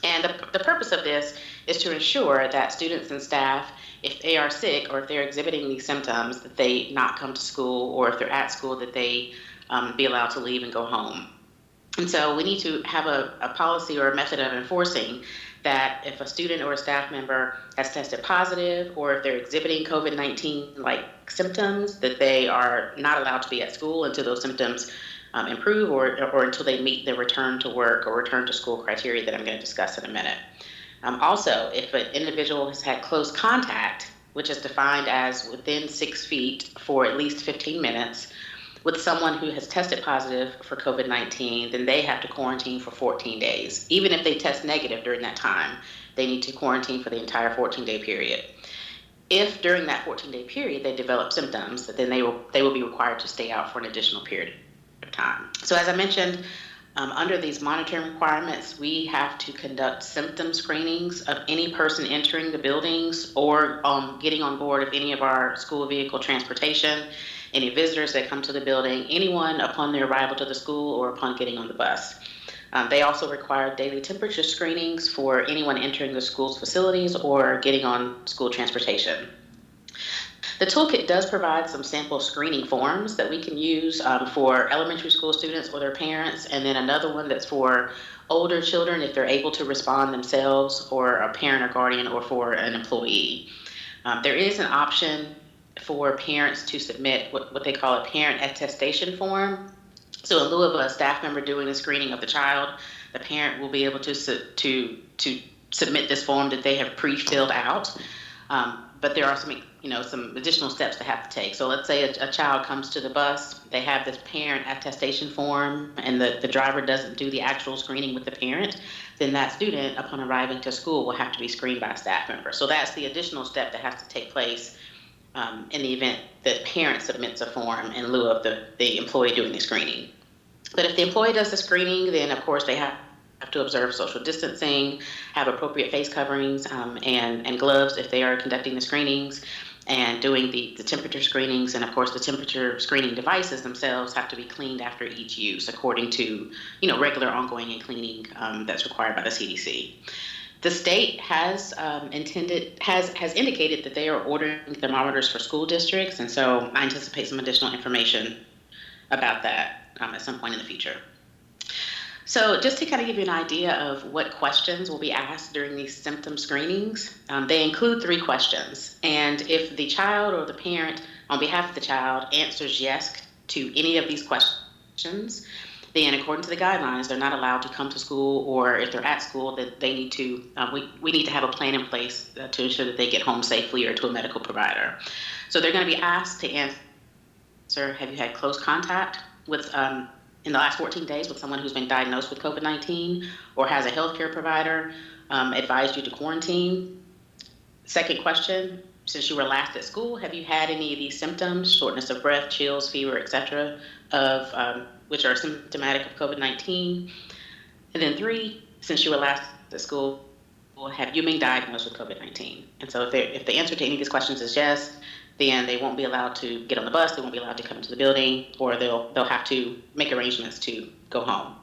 And the purpose of this is to ensure that students and staff, if they are sick or if they're exhibiting these symptoms, that they not come to school, or if they're at school, that they be allowed to leave and go home. And so we need to have a policy or a method of enforcing that if a student or a staff member has tested positive, or if they're exhibiting COVID-19 like symptoms, that they are not allowed to be at school until those symptoms improve, or until they meet the return to work or return to school criteria that I'm going to discuss in a minute. Also, if an individual has had close contact, which is defined as within 6 feet for at least 15 minutes, with someone who has tested positive for COVID-19, then they have to quarantine for 14 days. Even if they test negative during that time, they need to quarantine for the entire 14-day period. If during that 14-day period they develop symptoms, then they will be required to stay out for an additional period of time. So as I mentioned, under these monitoring requirements, we have to conduct symptom screenings of any person entering the buildings or getting on board of any of our school vehicle transportation, any visitors that come to the building, anyone upon their arrival to the school or upon getting on the bus. They also require daily temperature screenings for anyone entering the school's facilities or getting on school transportation. The toolkit does provide some sample screening forms that we can use for elementary school students or their parents, and then another one that's for older children if they're able to respond themselves, or a parent or guardian, or for an employee. There is an option for parents to submit what they call a parent attestation form. So in lieu of a staff member doing the screening of the child, the parent will be able to submit this form that they have pre-filled out. But there are some additional steps to have to take. So let's say a child comes to the bus, they have this parent attestation form, and the driver doesn't do the actual screening with the parent, then that student, upon arriving to school, will have to be screened by a staff member. So that's the additional step that has to take place in the event that parent submits a form in lieu of the employee doing the screening. But if the employee does the screening, then of course they have to observe social distancing, have appropriate face coverings and gloves if they are conducting the screenings and doing the temperature screenings. And of course, the temperature screening devices themselves have to be cleaned after each use according to regular ongoing and cleaning that's required by the CDC. The state has indicated that they are ordering thermometers for school districts, and so I anticipate some additional information about that at some point in the future. So just to kind of give you an idea of what questions will be asked during these symptom screenings, they include 3 questions. And if the child or the parent, on behalf of the child, answers yes to any of these questions, then according to the guidelines, they're not allowed to come to school, or if they're at school, that they need to, we need to have a plan in place to ensure that they get home safely or to a medical provider. So they're going to be asked to answer, have you had close contact with, in the last 14 days with someone who's been diagnosed with COVID-19, or has a healthcare provider advised you to quarantine? Second question, since you were last at school, have you had any of these symptoms, shortness of breath, chills, fever, etc., which are symptomatic of COVID-19? And then 3, since you were last at school, have you been diagnosed with COVID-19? And so if the answer to any of these questions is yes, then they won't be allowed to get on the bus, they won't be allowed to come into the building, or they'll have to make arrangements to go home.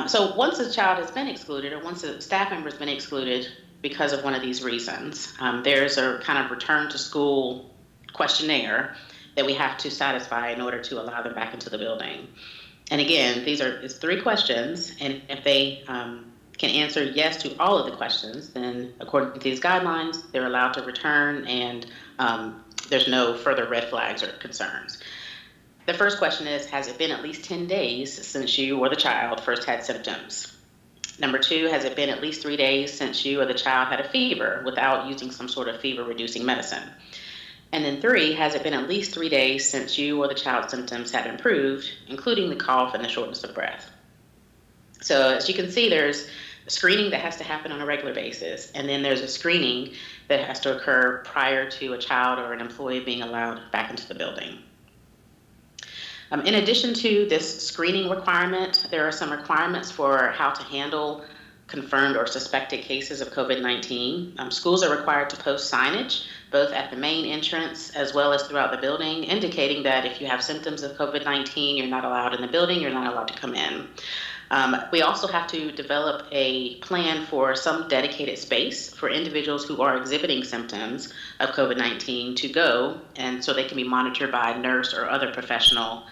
So once a child has been excluded, or once a staff member has been excluded because of one of these reasons, there's a kind of return to school questionnaire that we have to satisfy in order to allow them back into the building. And again, it's 3 questions, and if they can answer yes to all of the questions, then according to these guidelines, they're allowed to return, and there's no further red flags or concerns. The first question is, has it been at least 10 days since you or the child first had symptoms? Number 2, has it been at least 3 days since you or the child had a fever without using some sort of fever-reducing medicine? And then 3, has it been at least 3 days since you or the child's symptoms have improved, including the cough and the shortness of breath? So as you can see, there's a screening that has to happen on a regular basis, and then there's a screening that has to occur prior to a child or an employee being allowed back into the building. In addition to this screening requirement, there are some requirements for how to handle confirmed or suspected cases of COVID-19. Schools are required to post signage, both at the main entrance as well as throughout the building, indicating that if you have symptoms of COVID-19, you're not allowed in the building, you're not allowed to come in. We also have to develop a plan for some dedicated space for individuals who are exhibiting symptoms of COVID-19 to go, and so they can be monitored by a nurse or other professional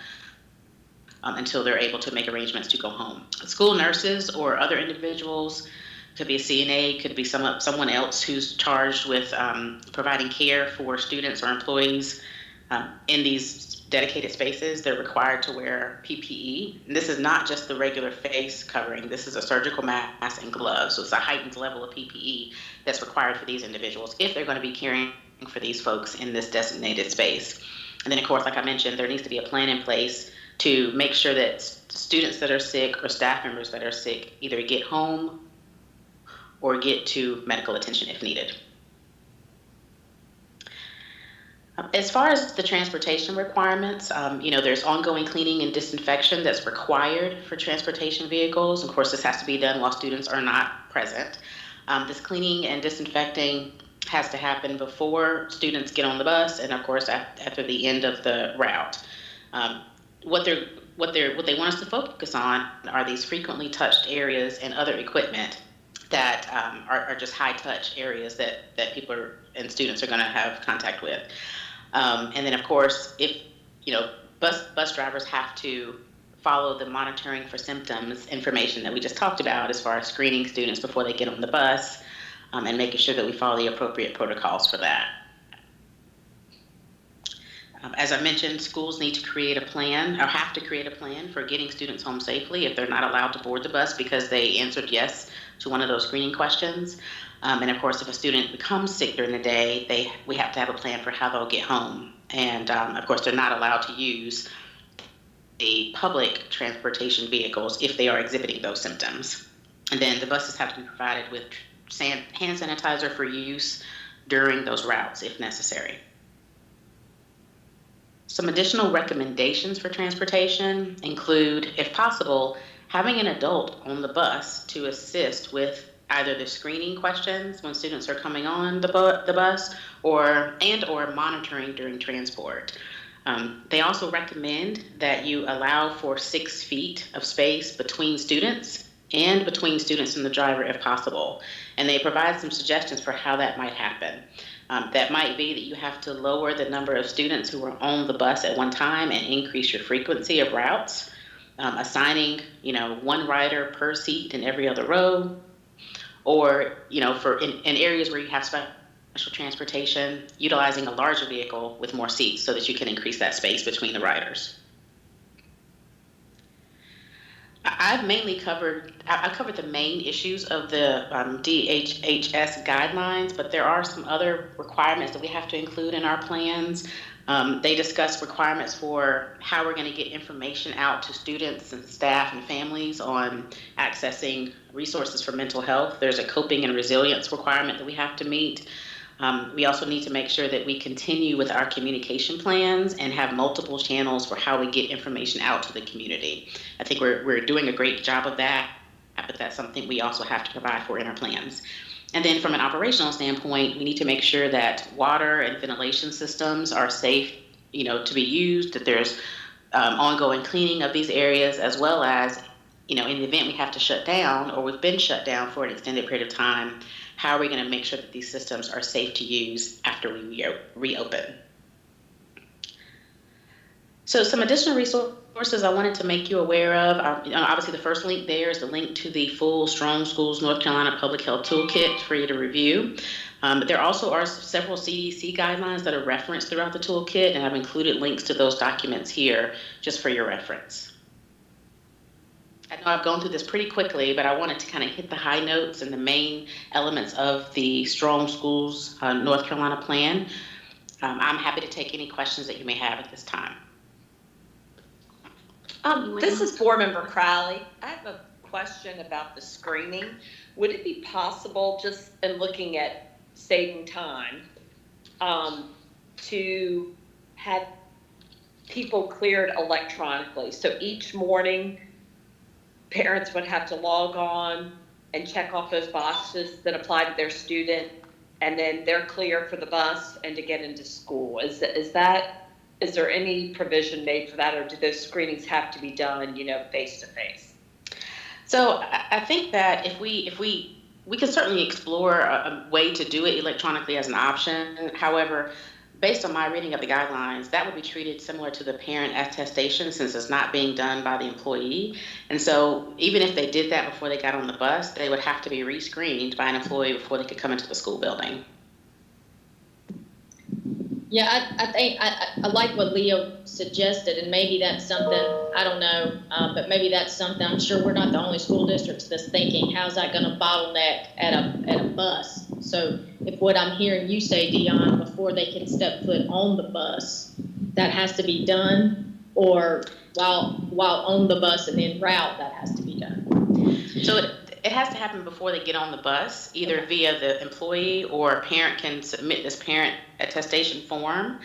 until they're able to make arrangements to go home. School nurses or other individuals, could be a CNA, could be someone else who's charged with providing care for students or employees in these dedicated spaces. They're required to wear PPE. And this is not just the regular face covering. This is a surgical mask and gloves. So it's a heightened level of PPE that's required for these individuals if they're going to be caring for these folks in this designated space. And then, of course, like I mentioned, there needs to be a plan in place to make sure that students that are sick or staff members that are sick either get home or get to medical attention if needed. As far as the transportation requirements, there's ongoing cleaning and disinfection that's required for transportation vehicles. Of course, this has to be done while students are not present. This cleaning and disinfecting has to happen before students get on the bus, and of course after the end of the route. What they want us to focus on are these frequently touched areas and other equipment that are just high touch areas that people and students are going to have contact with. And then, of course, if bus drivers have to follow the monitoring for symptoms information that we just talked about, as far as screening students before they get on the bus, and making sure that we follow the appropriate protocols for that. As I mentioned, schools need to create a plan, or have to create a plan for getting students home safely if they're not allowed to board the bus because they answered yes to one of those screening questions. And of course, if a student becomes sick during the day, we have to have a plan for how they'll get home. And of course, they're not allowed to use the public transportation vehicles if they are exhibiting those symptoms. And then the buses have to be provided with hand sanitizer for use during those routes if necessary. Some additional recommendations for transportation include, if possible, having an adult on the bus to assist with either the screening questions when students are coming on the bus or monitoring during transport. They also recommend that you allow for 6 feet of space between students and between students and the driver if possible. And they provide some suggestions for how that might happen. That might be that you have to lower the number of students who are on the bus at one time and increase your frequency of routes, assigning, one rider per seat in every other row, or, for in areas where you have special transportation, utilizing a larger vehicle with more seats so that you can increase that space between the riders. I've covered the main issues of the DHHS guidelines, but there are some other requirements that we have to include in our plans. They discuss requirements for how we're going to get information out to students and staff and families on accessing resources for mental health. There's a coping and resilience requirement that we have to meet. We also need to make sure that we continue with our communication plans and have multiple channels for how we get information out to the community. I think we're doing a great job of that, but that's something we also have to provide for in our plans. And then from an operational standpoint, we need to make sure that water and ventilation systems are safe, to be used, that there's ongoing cleaning of these areas, as well as, in the event we have to shut down or we've been shut down for an extended period of time, how are we going to make sure that these systems are safe to use after we reopen? So some additional resources I wanted to make you aware of. Obviously, the first link there is the link to the full Strong Schools North Carolina Public Health Toolkit for you to review. But there also are several CDC guidelines that are referenced throughout the toolkit, and I've included links to those documents here just for your reference. I know I've gone through this pretty quickly, but I wanted to kind of hit the high notes and the main elements of the Strong Schools North Carolina plan. I'm happy to take any questions that you may have at this time. This is Board Member Crowley. I have a question about the screening. Would it be possible, just in looking at saving time, to have people cleared electronically? So each morning, parents would have to log on and check off those boxes that apply to their student, and then they're clear for the bus and to get into school. Is there any provision made for that, or do those screenings have to be done, face to face? So I think that if we can certainly explore a way to do it electronically as an option. However, based on my reading of the guidelines, that would be treated similar to the parent attestation since it's not being done by the employee. And so even if they did that before they got on the bus, they would have to be rescreened by an employee before they could come into the school building. Yeah, I think I like what Leo suggested, and maybe that's something, I don't know, but maybe that's something, I'm sure we're not the only school districts that's thinking, how's that going to bottleneck at a bus? So if what I'm hearing you say, Dion, before they can step foot on the bus, that has to be done, or while on the bus and en route, that has to be done? So it has to happen before they get on the bus, either via the employee or a parent can submit this parent attestation form.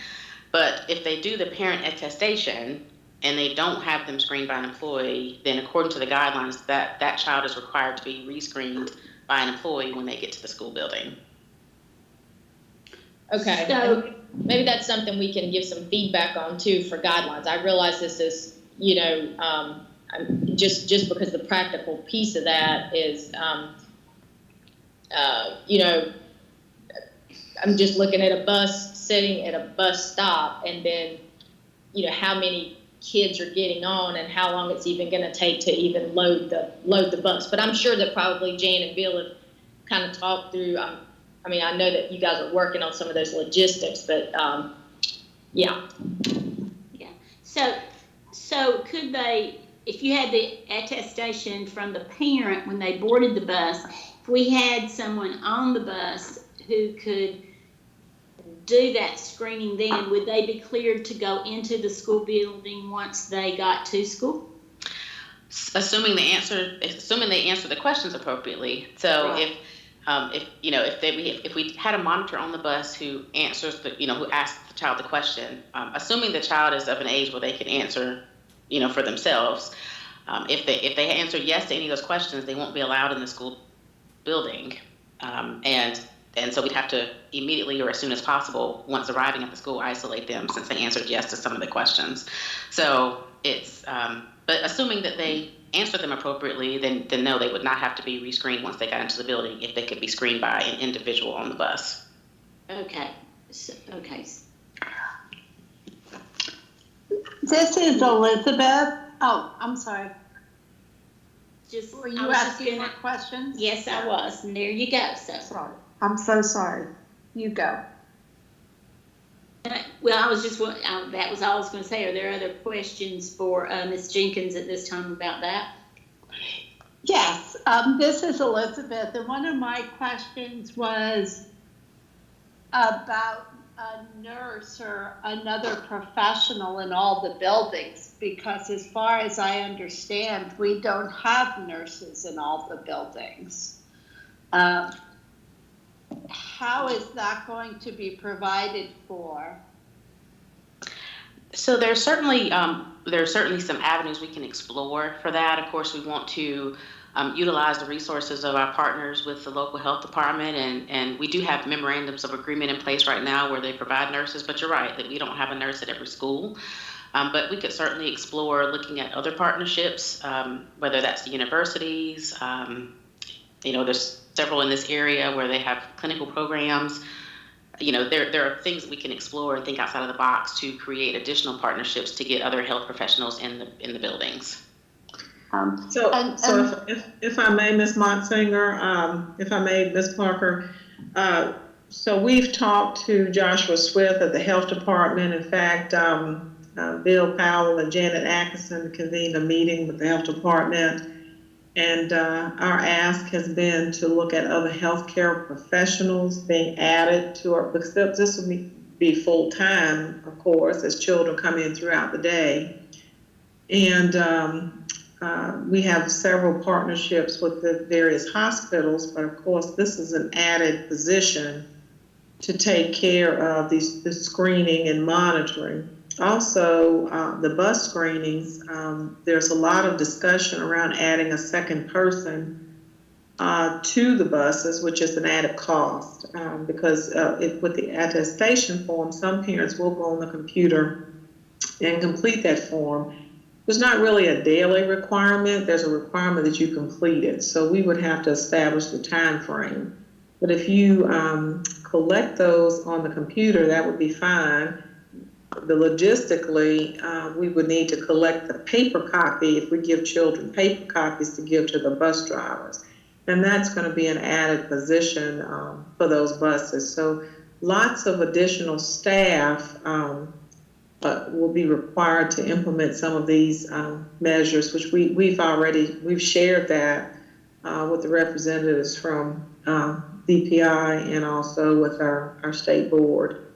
But if they do the parent attestation and they don't have them screened by an employee, then according to the guidelines, that child is required to be rescreened by an employee when they get to the school building. Okay, so maybe that's something we can give some feedback on too for guidelines. I realize this is, just because the practical piece of that is, I'm just looking at a bus sitting at a bus stop, and then, how many kids are getting on and how long it's even going to take to even load the bus. But I'm sure that probably Jan and Bill have kind of talked through. I know that you guys are working on some of those logistics, but yeah. Yeah. So could they, if you had the attestation from the parent when they boarded the bus, if we had someone on the bus who could do that screening, then would they be cleared to go into the school building once they got to school? Assuming they answer the questions appropriately. So right. If we had a monitor on the bus who answers who asks the child the question, assuming the child is of an age where they can answer, for themselves, if they answer yes to any of those questions, they won't be allowed in the school building, and so we'd have to immediately or as soon as possible, once arriving at the school, isolate them since they answered yes to some of the questions. So it's, but assuming that they answered them appropriately, then no, they would not have to be rescreened once they got into the building if they could be screened by an individual on the bus. Okay. This is Elizabeth. Oh, I'm sorry. Were you asking more questions? Yes, I was. And there you go. So sorry. I'm so sorry. You go. Well, that was all I was going to say. Are there other questions for Ms. Jenkins at this time about that? Yes, this is Elizabeth, and one of my questions was about a nurse or another professional in all the buildings, because as far as I understand, we don't have nurses in all the buildings. How is that going to be provided for? So there's certainly some avenues we can explore for that. Of course, we want to utilize the resources of our partners with the local health department, and we do have memorandums of agreement in place right now where they provide nurses, but you're right that we don't have a nurse at every school. But we could certainly explore looking at other partnerships, whether that's the universities. There's several in this area where they have clinical programs. there are things that we can explore and think outside of the box to create additional partnerships to get other health professionals in the buildings. If I may, Ms. Monsinger, if I may, Ms. Parker, so we've talked to Joshua Swift at the health department. In fact, Bill Powell and Janet Atkinson convened a meeting with the health department, and our ask has been to look at other healthcare professionals being added to our, because this will be full time, of course, as children come in throughout the day. And we have several partnerships with the various hospitals, but of course this is an added position to take care of the screening and monitoring. Also, the bus screenings, there's a lot of discussion around adding a second person to the buses, which is an added cost, because with the attestation form, some parents will go on the computer and complete that form. There's not really a daily requirement. There's a requirement that you complete it. So we would have to establish the time frame. But if you collect those on the computer, that would be fine. Logistically, we would need to collect the paper copy if we give children paper copies to give to the bus drivers. And that's going to be an added position for those buses. So lots of additional staff will be required to implement some of these measures, which we've shared that with the representatives from DPI and also with our state board.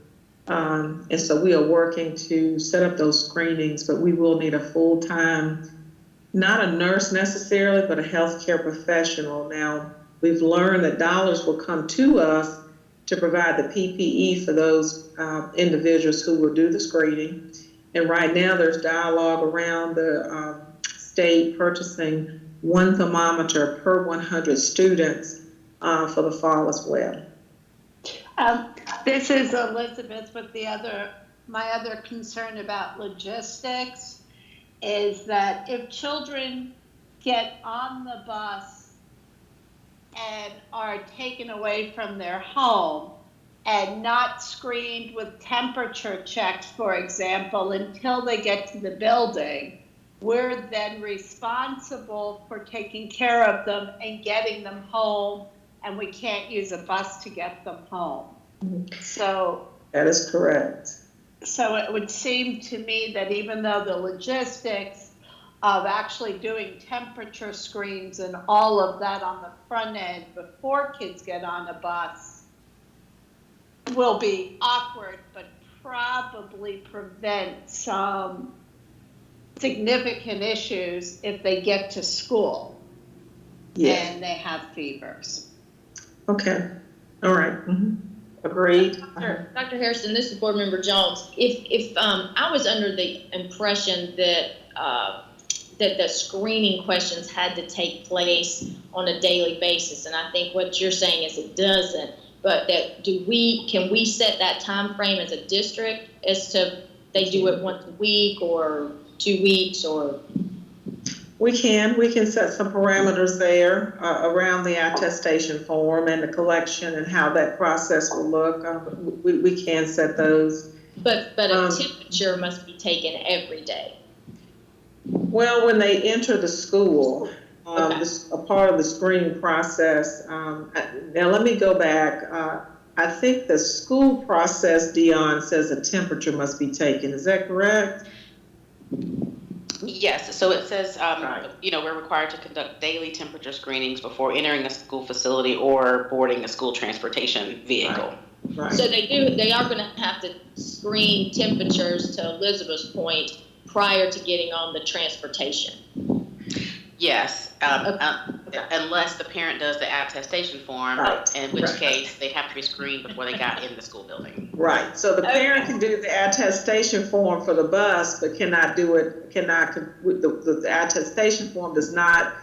And so we are working to set up those screenings, but we will need a full-time, not a nurse necessarily, but a healthcare professional. Now, we've learned that dollars will come to us to provide the PPE for those individuals who will do the screening. And right now there's dialogue around the state purchasing 1 thermometer per 100 students for the fall as well. This is Elizabeth, but my other concern about logistics is that if children get on the bus and are taken away from their home and not screened with temperature checks, for example, until they get to the building, we're then responsible for taking care of them and getting them home, and we can't use a bus to get them home. So that is correct. So it would seem to me that even though the logistics of actually doing temperature screens and all of that on the front end before kids get on a bus will be awkward, but probably prevent some significant issues if they get to school and they have fevers. Okay. All right. Mm-hmm. Agreed. Dr. Harrison, this is Board Member Jones. If I was under the impression that that the screening questions had to take place on a daily basis, and I think what you're saying is it doesn't. But that can we set that time frame as a district as to they do it once a week or 2 weeks or? We can set some parameters there around the attestation form and the collection and how that process will look. We can set those. But a temperature must be taken every day. Well, when they enter the school, a part of the screening process. Now let me go back. I think the school process, Dion, says a temperature must be taken. Is that correct? Yes, so it says, we're required to conduct daily temperature screenings before entering a school facility or boarding a school transportation vehicle. Right. So they are going to have to screen temperatures, to Elizabeth's point, prior to getting on the transportation. Yes, unless the parent does the attestation form, in which case they have to be screened before they got in the school building. Right. So the parent can do the attestation form for the bus, but cannot do it. The attestation form does not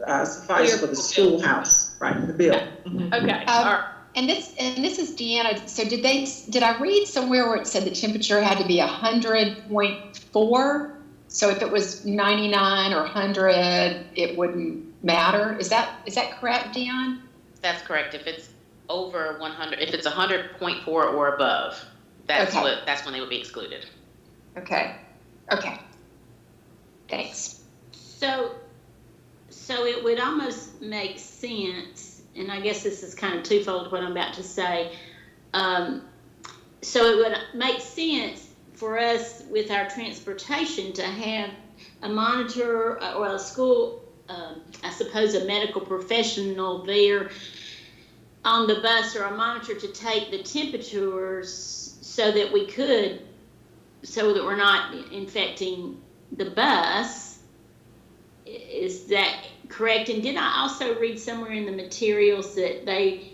suffice for the schoolhouse. Right. The bill. Mm-hmm. Okay. All right. And this is Deanna. So did I read somewhere where it said the temperature had to be 100.4? So if it was 99 or 100, it wouldn't matter. Is that correct, Dion? That's correct. If it's over 100, if it's 100.4 or above, that's Okay. that's when they would be excluded. Okay. Thanks. So it would almost make sense, and I guess this is kind of twofold what I'm about to say. So it would make sense for us with our transportation to have a monitor or a school, I suppose a medical professional there on the bus, or a monitor to take the temperatures so that we're not infecting the bus. Is that correct? And did I also read somewhere in the materials that they,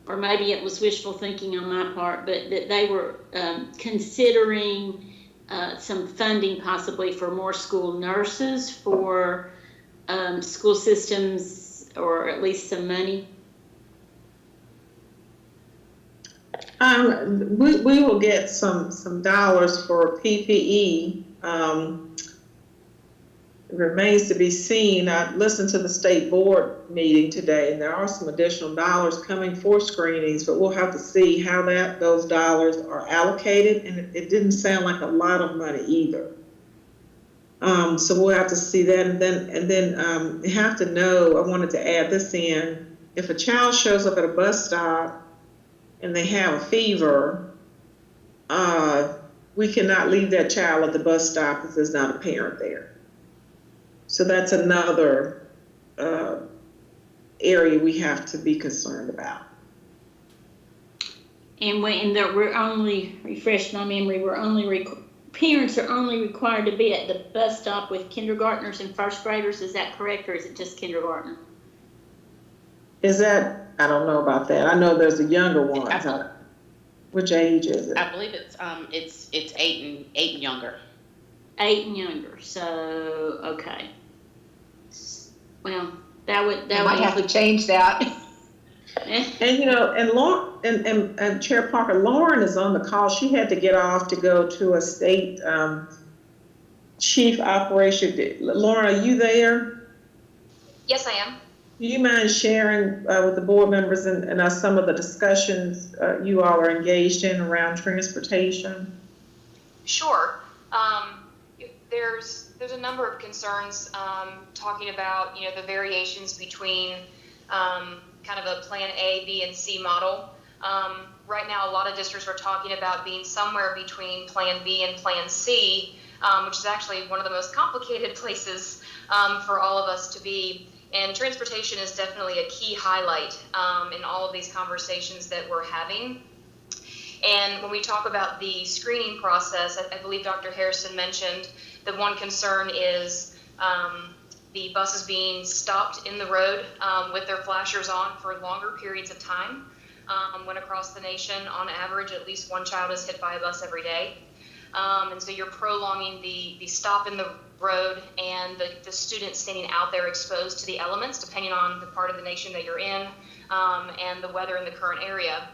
or maybe it was wishful thinking on my part, but that they were considering some funding possibly for more school nurses for school systems, or at least some money? We will get some dollars for PPE. It remains to be seen. I listened to the state board meeting today, and there are some additional dollars coming for screenings, but we'll have to see how those dollars are allocated, and it didn't sound like a lot of money either. So we'll have to see that, and then you have to know, I wanted to add this in, if a child shows up at a bus stop and they have a fever, we cannot leave that child at the bus stop if there's not a parent there. So that's another area we have to be concerned about. And we're only, refresh my memory, parents are only required to be at the bus stop with kindergartners and first graders. Is that correct, or is it just kindergartner? Is that, I don't know about that. I know there's a younger one. Which age is it? I believe it's 8 and younger. 8 and younger. So okay. Well, that would Might have to change that. And you know, and Lauren and Chair Parker, Lauren is on the call. She had to get off to go to a state chief operation. Lauren, are you there? Yes, I am. Do you mind sharing with the board members and us some of the discussions you all are engaged in around transportation? Sure. There's a number of concerns talking about, you know, the variations between kind of a plan A, B, and C model. Right now, a lot of districts are talking about being somewhere between plan B and plan C, which is actually one of the most complicated places for all of us to be. And transportation is definitely a key highlight in all of these conversations that we're having. And when we talk about the screening process, I believe Dr. Harrison mentioned that one concern is the buses being stopped in the road with their flashers on for longer periods of time. When across the nation, on average, at least one child is hit by a bus every day. And so you're prolonging the stop in the road and the students standing out there exposed to the elements, depending on the part of the nation that you're in and the weather in the current area.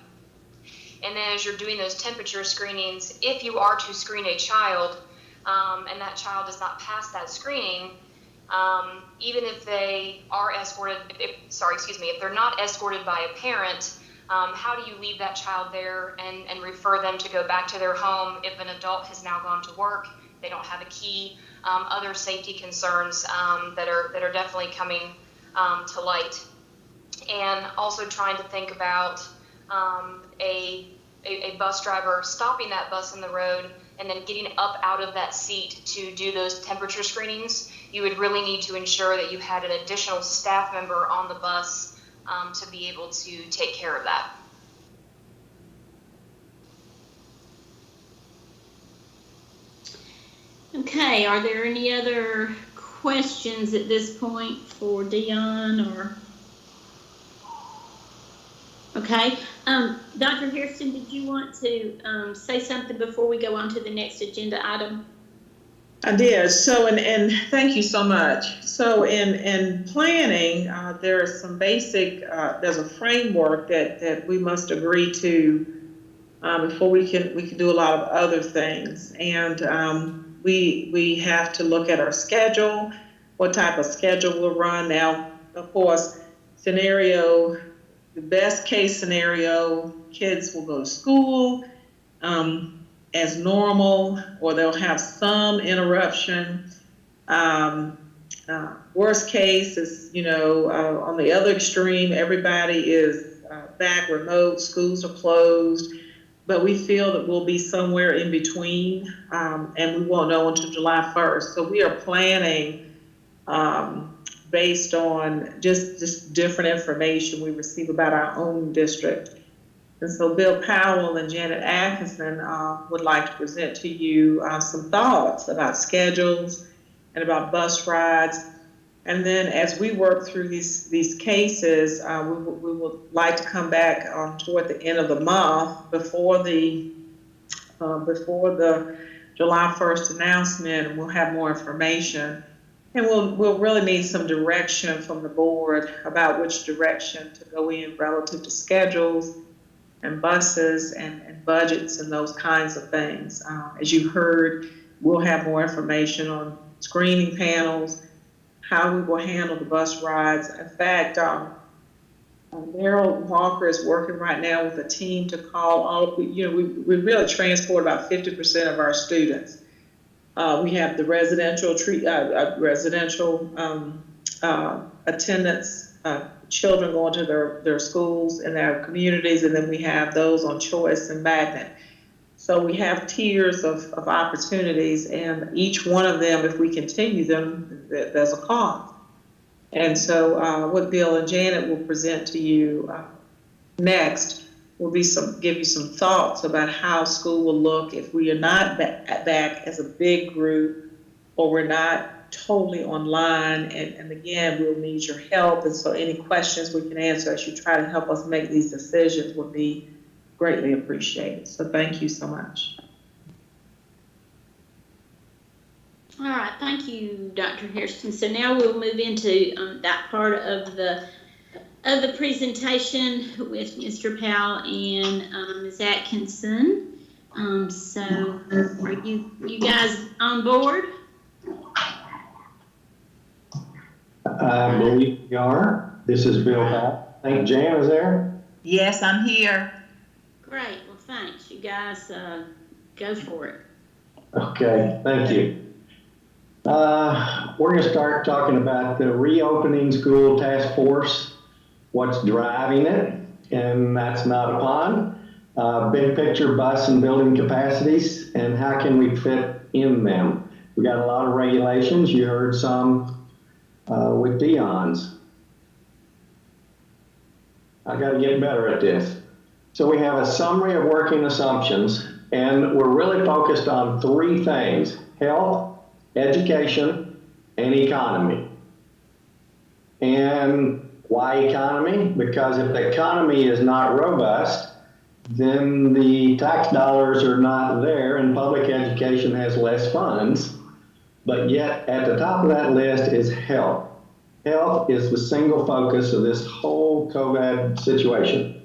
And then as you're doing those temperature screenings, if you are to screen a child and that child does not pass that screening, even if they are escorted, if they're not escorted by a parent, how do you leave that child there and refer them to go back to their home if an adult has now gone to work, they don't have a key, other safety concerns that are definitely coming to light. And also trying to think about a bus driver stopping that bus in the road and then getting up out of that seat to do those temperature screenings. You would really need to ensure that you had an additional staff member on the bus to be able to take care of that. Okay, are there any other questions at this point for Dion or? Okay, Dr. Harrison, did you want to say something before we go on to the next agenda item? I did. So, and thank you so much. So in planning, there's some basic, there's a framework that we must agree to before we can do a lot of other things. And we have to look at our schedule, what type of schedule we'll run. Now, of course, scenario, the best case scenario, kids will go to school as normal, or they'll have some interruption. Worst case is, on the other extreme, everybody is back remote, schools are closed, but we feel that we'll be somewhere in between, and we won't know until July 1st. So we are planning based on just different information we receive about our own district. And so Bill Powell and Janet Atkinson would like to present to you some thoughts about schedules and about bus rides. And then as we work through these cases, we would like to come back toward the end of the month before the July 1st announcement, and we'll have more information. And we'll really need some direction from the board about which direction to go in relative to schedules and buses and budgets and those kinds of things. As you heard, we'll have more information on screening panels, how we will handle the bus rides. In fact, Daryl Walker is working right now with a team to call all, we really transport about 50% of our students. We have the residential attendance, children going to their schools and their communities, and then we have those on choice and magnet. So we have tiers of opportunities, and each one of them, if we continue them, there's a cost. And so what Bill and Janet will present to you next will be give you some thoughts about how school will look if we are not back as a big group, or we're not totally online, and again, we'll need your help. And so any questions we can answer as you try to help us make these decisions would be greatly appreciated. So thank you so much. All right, thank you, Dr. Hairston. So now we'll move into that part of the presentation with Mr. Powell and Ms. Atkinson. So are you guys on board? I believe we are. This is Bill Powell. I think Jan is there. Yes, I'm here. Great. Well, thanks. You guys go for it. Okay, thank you. We're going to start talking about the reopening school task force, what's driving it, and that's not upon. Big picture bus and building capacities, and how can we fit in them. We got a lot of regulations. You heard some with Dion's. I got to get better at this. So we have a summary of working assumptions, and we're really focused on three things: health, education, and economy. And why economy? Because if the economy is not robust, then the tax dollars are not there, and public education has less funds. But yet, at the top of that list is health. Health is the single focus of this whole COVID situation.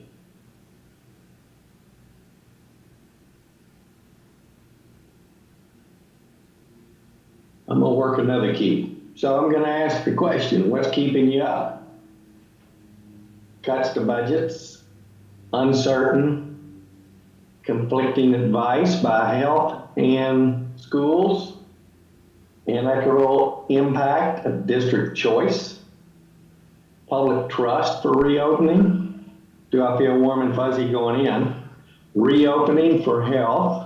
I'm going to work another key. So I'm going to ask the question, what's keeping you up? Cuts to budgets, uncertain, conflicting advice by health and schools, inequitable impact of district choice, public trust for reopening. Do I feel warm and fuzzy going in? Reopening for health.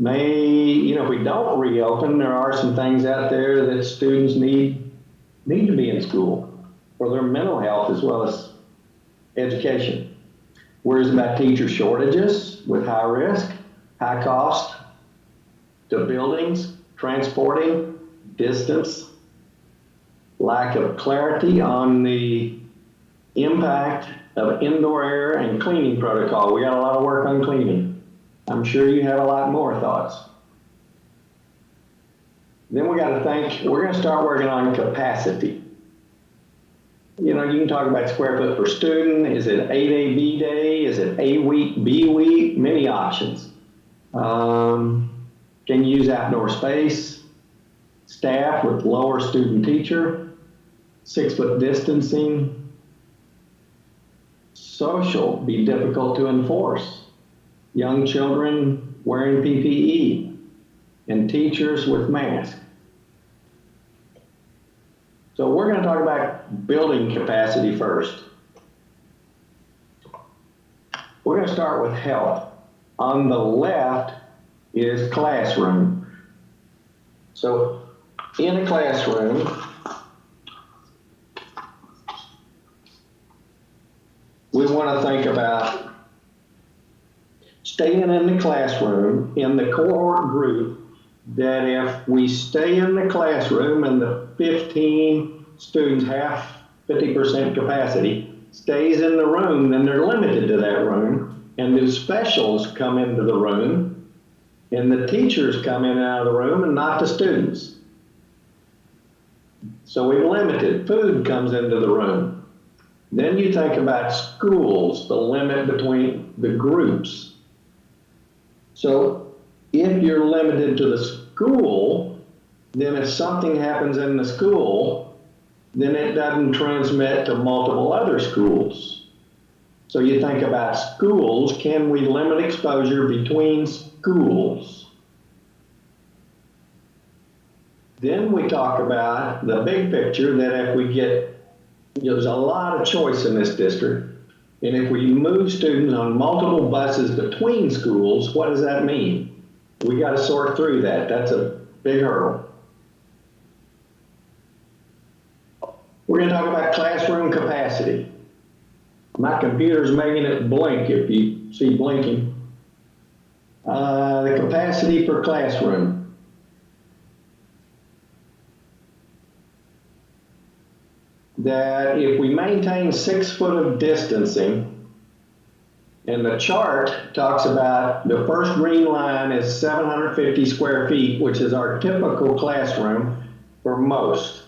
If we don't reopen, there are some things out there that students need to be in school for their mental health as well as education. Worries about teacher shortages with high risk, high cost to buildings, transporting, distance, lack of clarity on the impact of indoor air and cleaning protocol. We got a lot of work on cleaning. I'm sure you have a lot more thoughts. Then we got to think, we're going to start working on capacity. You can talk about square foot per student. Is it A-Day, B-Day? Is it A week, B week? Many options. Can you use outdoor space? Staff with lower student teacher? 6 foot distancing? social, be difficult to enforce. Young children wearing PPE and teachers with masks. So we're going to talk about building capacity first. We're going to start with health. On the left is classroom. So in a classroom, we want to think about staying in the classroom in the cohort group, that if we stay in the classroom and the 15 students, half 50% capacity, stays in the room, then they're limited to that room, and the specials come into the room, and the teachers come in and out of the room, and not the students. So we've limited. Food comes into the room. Then you think about schools, the limit between the groups. So if you're limited to the school, then if something happens in the school, then it doesn't transmit to multiple other schools. So you think about schools, can we limit exposure between schools? Then we talk about the big picture, that if we get, there's a lot of choice in this district, and if we move students on multiple buses between schools, what does that mean? We got to sort through that. That's a big hurdle. We're going to talk about classroom capacity. My computer's making it blink if you see blinking. The capacity per classroom. That if we maintain 6 foot of distancing, and the chart talks about the first green line is 750 square feet, which is our typical classroom for most.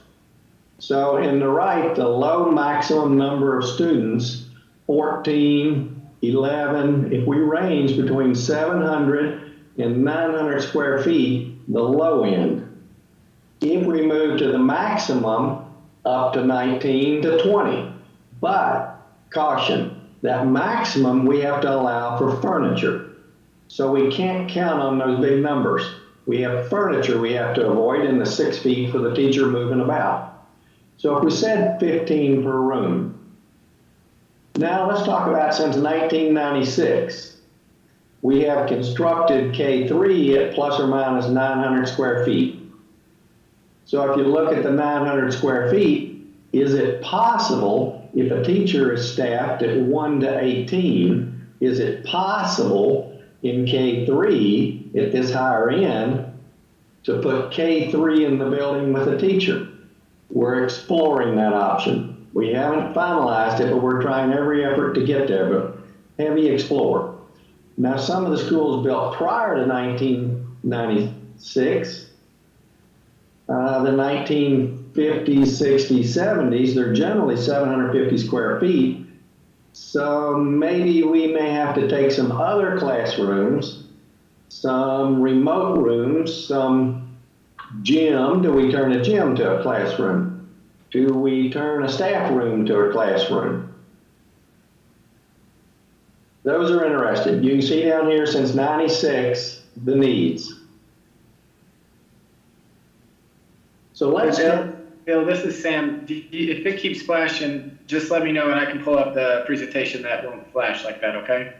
So in the right, the low maximum number of students, 14, 11, if we range between 700 and 900 square feet, the low end. If we move to the maximum, up to 19 to 20. But caution, that maximum we have to allow for furniture. So we can't count on those big numbers. We have furniture we have to avoid in the 6 feet for the teacher moving about. So if we said 15 per room. Now let's talk about since 1996. We have constructed K3 at plus or minus 900 square feet. So if you look at the 900 square feet, is it possible, if a teacher is staffed at 1 to 18, is it possible in K3 at this higher end to put K3 in the building with a teacher? We're exploring that option. We haven't finalized it, but we're trying every effort to get there, but heavy explore. Now, some of the schools built prior to 1996, the 1950s, 60s, 70s, they're generally 750 square feet. So maybe we may have to take some other classrooms, some remote rooms, some gym. Do we turn a gym to a classroom? Do we turn a staff room to a classroom? Those are interesting. You can see down here since 96, the needs. So let's Bill, this is Sam. If it keeps flashing, just let me know and I can pull up the presentation that won't flash like that, okay?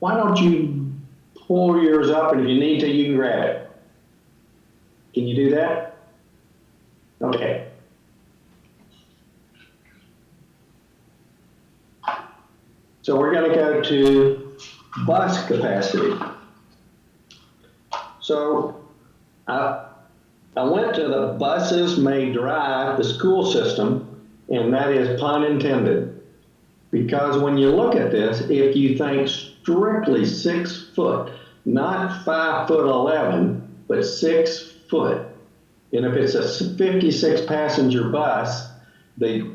Why don't you pull yours up, and if you need to, you can grab it. Can you do that? Okay. So we're going to go to bus capacity. So I went to the buses may drive the school system, and that is pun intended. Because when you look at this, if you think strictly 6 foot, not 5 foot 11, but 6 foot, and if it's a 56 passenger bus, the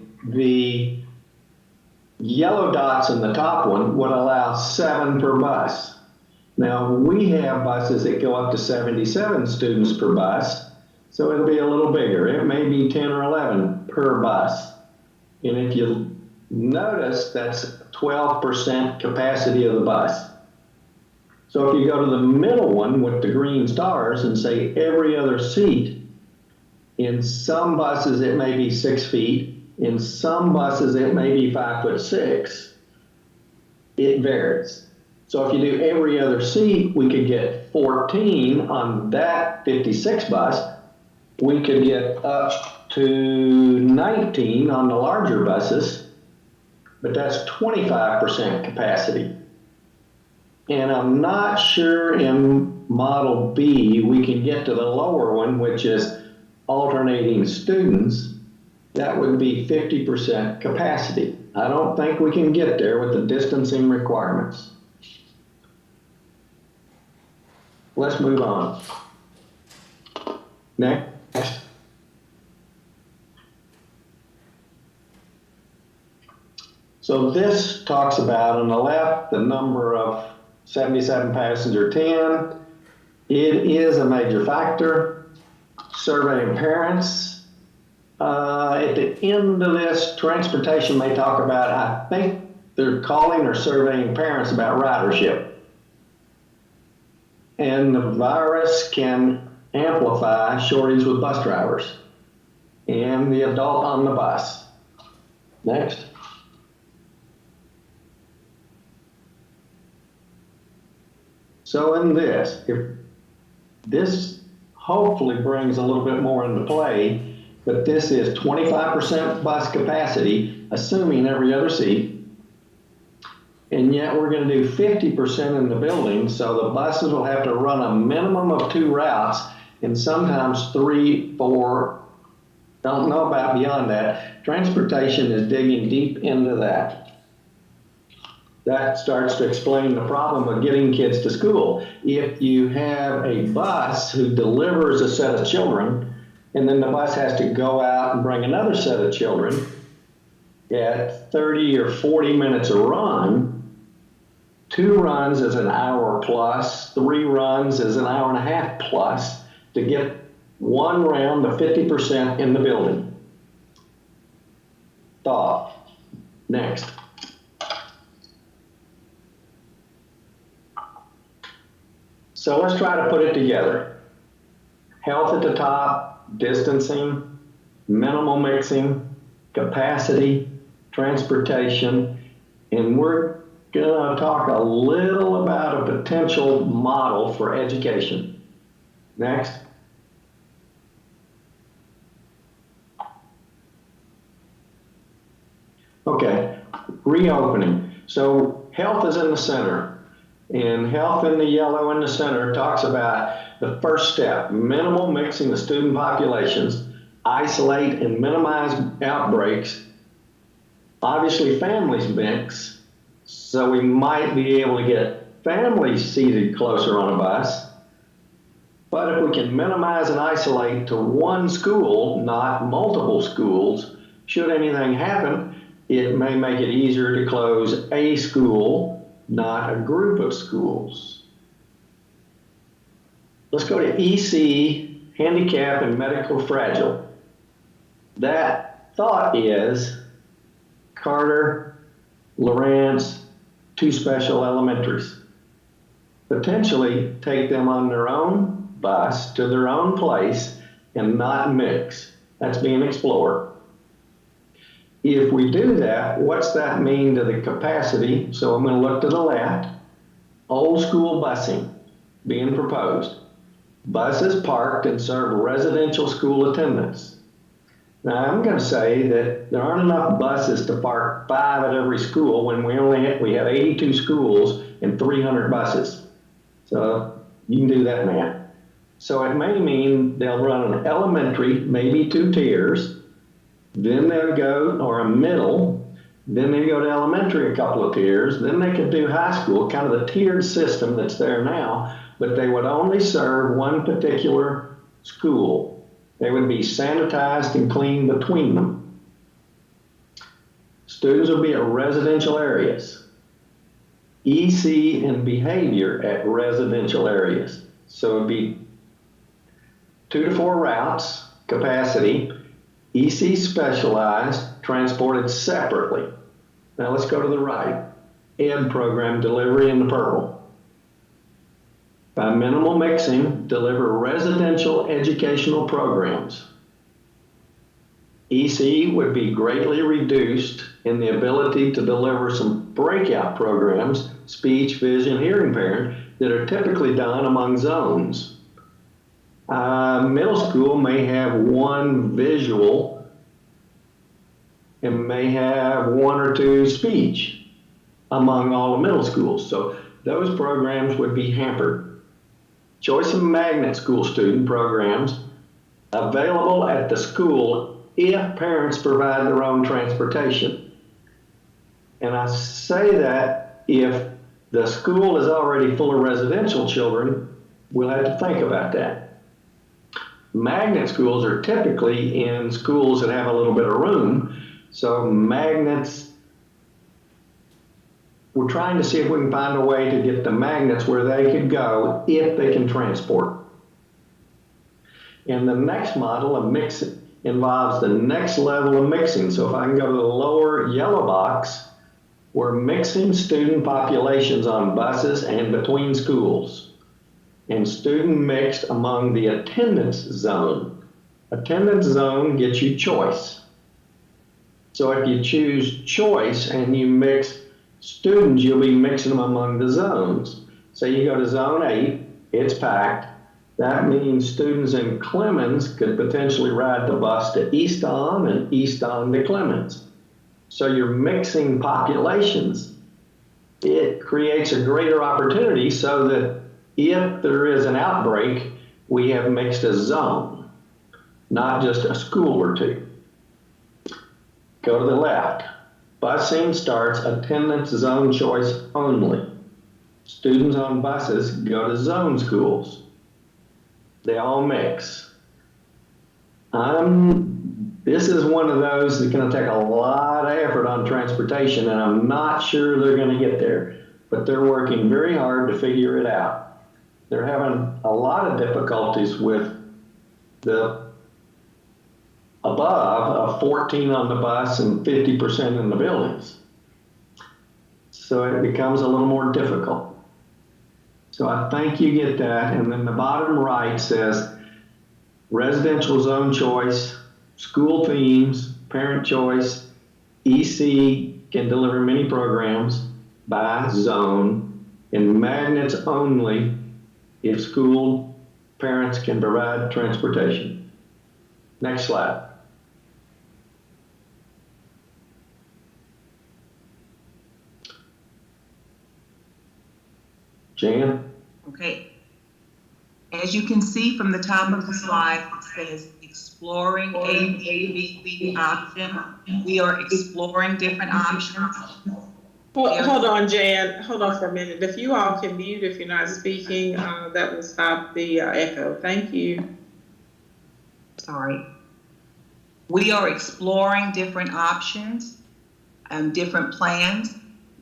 yellow dots in the top one would allow 7 per bus. Now we have buses that go up to 77 students per bus. So it'll be a little bigger. It may be 10 or 11 per bus. And if you notice, that's 12% capacity of the bus. So if you go to the middle one with the green stars and say every other seat, in some buses it may be 6 feet, in some buses it may be 5'6". It varies. So if you do every other seat, we could get 14 on that 56 bus. We could get up to 19 on the larger buses, but that's 25% capacity. And I'm not sure in Model B we can get to the lower one, which is alternating students. That would be 50% capacity. I don't think we can get there with the distancing requirements. Let's move on. Next. So this talks about, on the left, the number of 77 passenger 10. It is a major factor. Surveying parents. At the end of this, transportation may talk about, I think they're calling or surveying parents about ridership. And the virus can amplify shortage with bus drivers and the adult on the bus. Next. So in this, if this hopefully brings a little bit more into play, but this is 25% bus capacity, assuming every other seat, and yet we're going to do 50% in the building, so the buses will have to run a minimum of 2 routes, and sometimes 3, 4, don't know about beyond that. Transportation is digging deep into that. That starts to explain the problem of getting kids to school. If you have a bus who delivers a set of children, and then the bus has to go out and bring another set of children at 30 or 40 minutes a run, 2 runs is an hour plus, 3 runs is an hour and a half plus to get 1 round of 50% in the building. Thought. Next. So let's try to put it together. Health at the top, distancing, minimal mixing, capacity, transportation, and we're going to talk a little about a potential model for education. Next. Okay, reopening. So health is in the center. And health in the yellow in the center talks about the first step, minimal mixing the student populations, isolate and minimize outbreaks. Obviously families mix, so we might be able to get families seated closer on a bus. But if we can minimize and isolate to 1 school, not multiple schools, should anything happen, it may make it easier to close a school, not a group of schools. Let's go to EC, handicap and medical fragile. That thought is Carter, Lawrence, 2 special elementaries. Potentially take them on their own bus to their own place and not mix. That's being explored. If we do that, what's that mean to the capacity? So I'm going to look to the left. Old school busing being proposed. Buses parked and serve residential school attendance. Now I'm going to say that there aren't enough buses to park 5 at every school when we have 82 schools and 300 buses. So you can do that math. So it may mean they'll run an elementary, maybe 2 tiers. Then they'll go, or a middle, then they go to elementary a couple of tiers, then they could do high school, kind of the tiered system that's there now, but they would only serve 1 particular school. They would be sanitized and clean between them. Students will be at residential areas. EC and behavior at residential areas. So it'd be 2 to 4 routes, capacity, EC specialized, transported separately. Now let's go to the right. Ed program delivery in the purple. By minimal mixing, deliver residential educational programs. EC would be greatly reduced in the ability to deliver some breakout programs, speech, vision, hearing impaired, that are typically done among zones. Middle school may have one visual and may have one or two speech among all the middle schools. So those programs would be hampered. Choice of magnet school student programs available at the school if parents provide their own transportation. And I say that if the school is already full of residential children, we'll have to think about that. Magnet schools are typically in schools that have a little bit of room. So magnets, we're trying to see if we can find a way to get the magnets where they could go if they can transport. And the next model of mixing involves the next level of mixing. So if I can go to the lower yellow box, we're mixing student populations on buses and between schools. And student mixed among the attendance zone. Attendance zone gets you choice. So if you choose choice and you mix students, you'll be mixing them among the zones. So you go to zone 8, it's packed. That means students in Clemens could potentially ride the bus to Easton and Easton to Clemens. So you're mixing populations. It creates a greater opportunity so that if there is an outbreak, we have mixed a zone, not just a school or two. Go to the left. Busing starts attendance zone choice only. Students on buses go to zone schools. They all mix. This is one of those that's going to take a lot of effort on transportation, and I'm not sure they're going to get there, but they're working very hard to figure it out. They're having a lot of difficulties with the above of 14 on the bus and 50% in the buildings. So it becomes a little more difficult. So I think you get that. And then the bottom right says residential zone choice, school themes, parent choice, EC can deliver many programs by zone, and magnets only if school parents can provide transportation. Next slide. Jan? Okay. As you can see from the top of the slide, it says exploring a option. We are exploring different options. Hold on, Jan. Hold on for a minute. If you all can mute if you're not speaking, that will stop the echo. Thank you. Sorry. We are exploring different options and different plans.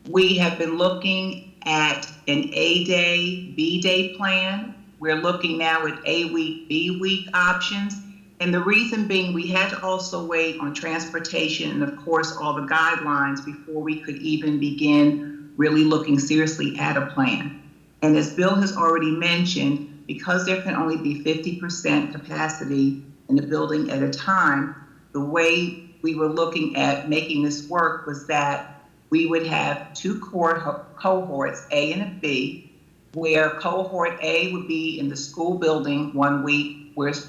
We have been looking at an A-day, B-day plan. We're looking now at A-week, B-week options. And the reason being, we had to also wait on transportation and, of course, all the guidelines before we could even begin really looking seriously at a plan. And as Bill has already mentioned, because there can only be 50% capacity in the building at a time, the way we were looking at making this work was that we would have two cohorts, A and a B, where cohort A would be in the school building 1 week,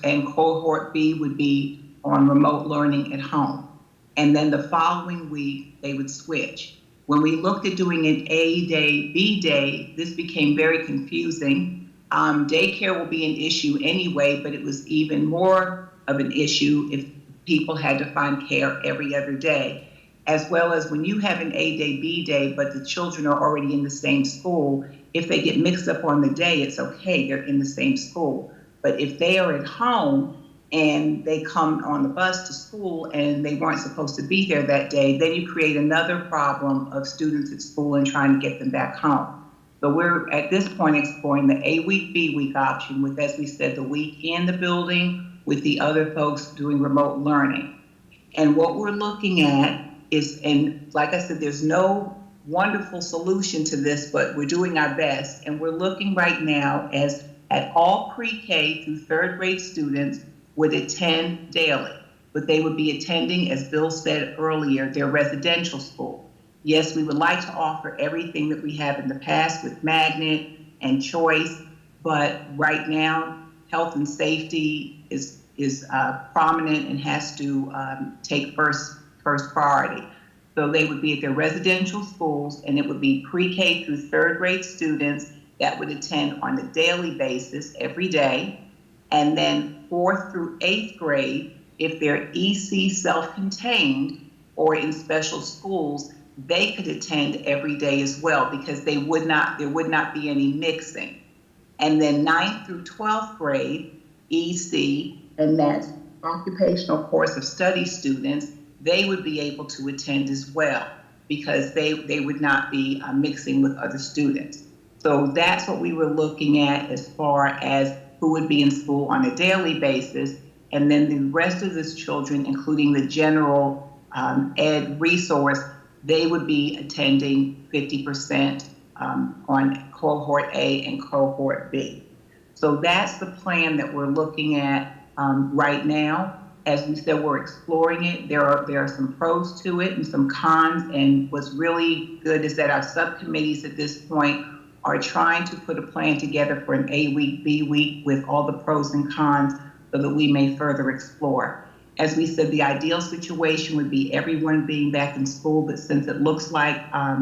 and cohort B would be on remote learning at home. And then the following week, they would switch. When we looked at doing an A day, B day, this became very confusing. Daycare will be an issue anyway, but it was even more of an issue if people had to find care every other day. As well as when you have an A day, B day, but the children are already in the same school, if they get mixed up on the day, it's okay, they're in the same school. But if they are at home and they come on the bus to school and they weren't supposed to be there that day, then you create another problem of students at school and trying to get them back home. So we're at this point exploring the A-week, B-week option with, as we said, the week in the building with the other folks doing remote learning. And what we're looking at is, and like I said, there's no wonderful solution to this, but we're doing our best. And we're looking right now at all pre-K through third grade students would attend daily, but they would be attending, as Bill said earlier, their residential school. Yes, we would like to offer everything that we have in the past with Magnet and Choice, but right now, health and safety is prominent and has to take first priority. So they would be at their residential schools, and it would be pre-K through third grade students that would attend on a daily basis every day. And then 4th through 8th grade, if they're EC self-contained or in special schools, they could attend every day as well, because there would not be any mixing. And then 9th through 12th grade, EC, and that's occupational course of study students, they would be able to attend as well, because they would not be mixing with other students. So that's what we were looking at as far as who would be in school on a daily basis. And then the rest of these children, including the general ed resource, they would be attending 50% on cohort A and cohort B. So that's the plan that we're looking at right now. As we said, we're exploring it. There are some pros to it and some cons, and what's really good is that our subcommittees at this point are trying to put a plan together for an A week, B week with all the pros and cons so that we may further explore. As we said, the ideal situation would be everyone being back in school, but since it looks like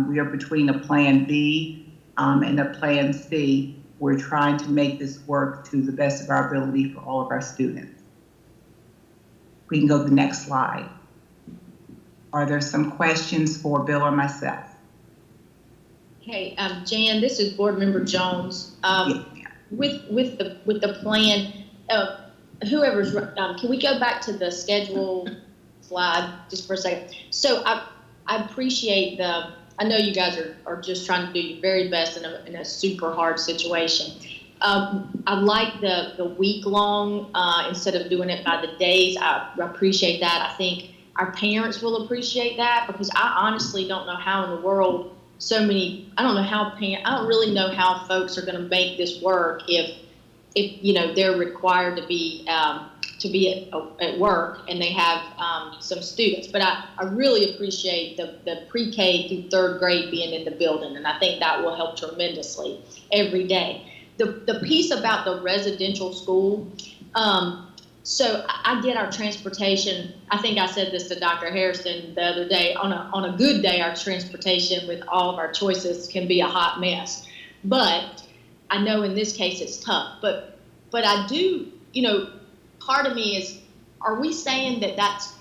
we are between a plan B and a plan C, we're trying to make this work to the best of our ability for all of our students. We can go to the next slide. Are there some questions for Bill or myself? Hey, Jan, this is Board Member Jones. With the plan, whoever's, can we go back to the schedule slide just for a second? So I appreciate I know you guys are just trying to do your very best in a super hard situation. I like the week long instead of doing it by the days. I appreciate that. I think our parents will appreciate that, because I honestly don't know how in the world I don't really know how folks are going to make this work if they're required to be at work and they have some students. But I really appreciate the pre-K through third grade being in the building, and I think that will help tremendously every day. The piece about the residential school, so I get our transportation. I think I said this to Dr. Harrison the other day. On a good day, our transportation with all of our choices can be a hot mess. But I know in this case it's tough. But I do, part of me is, are we saying that's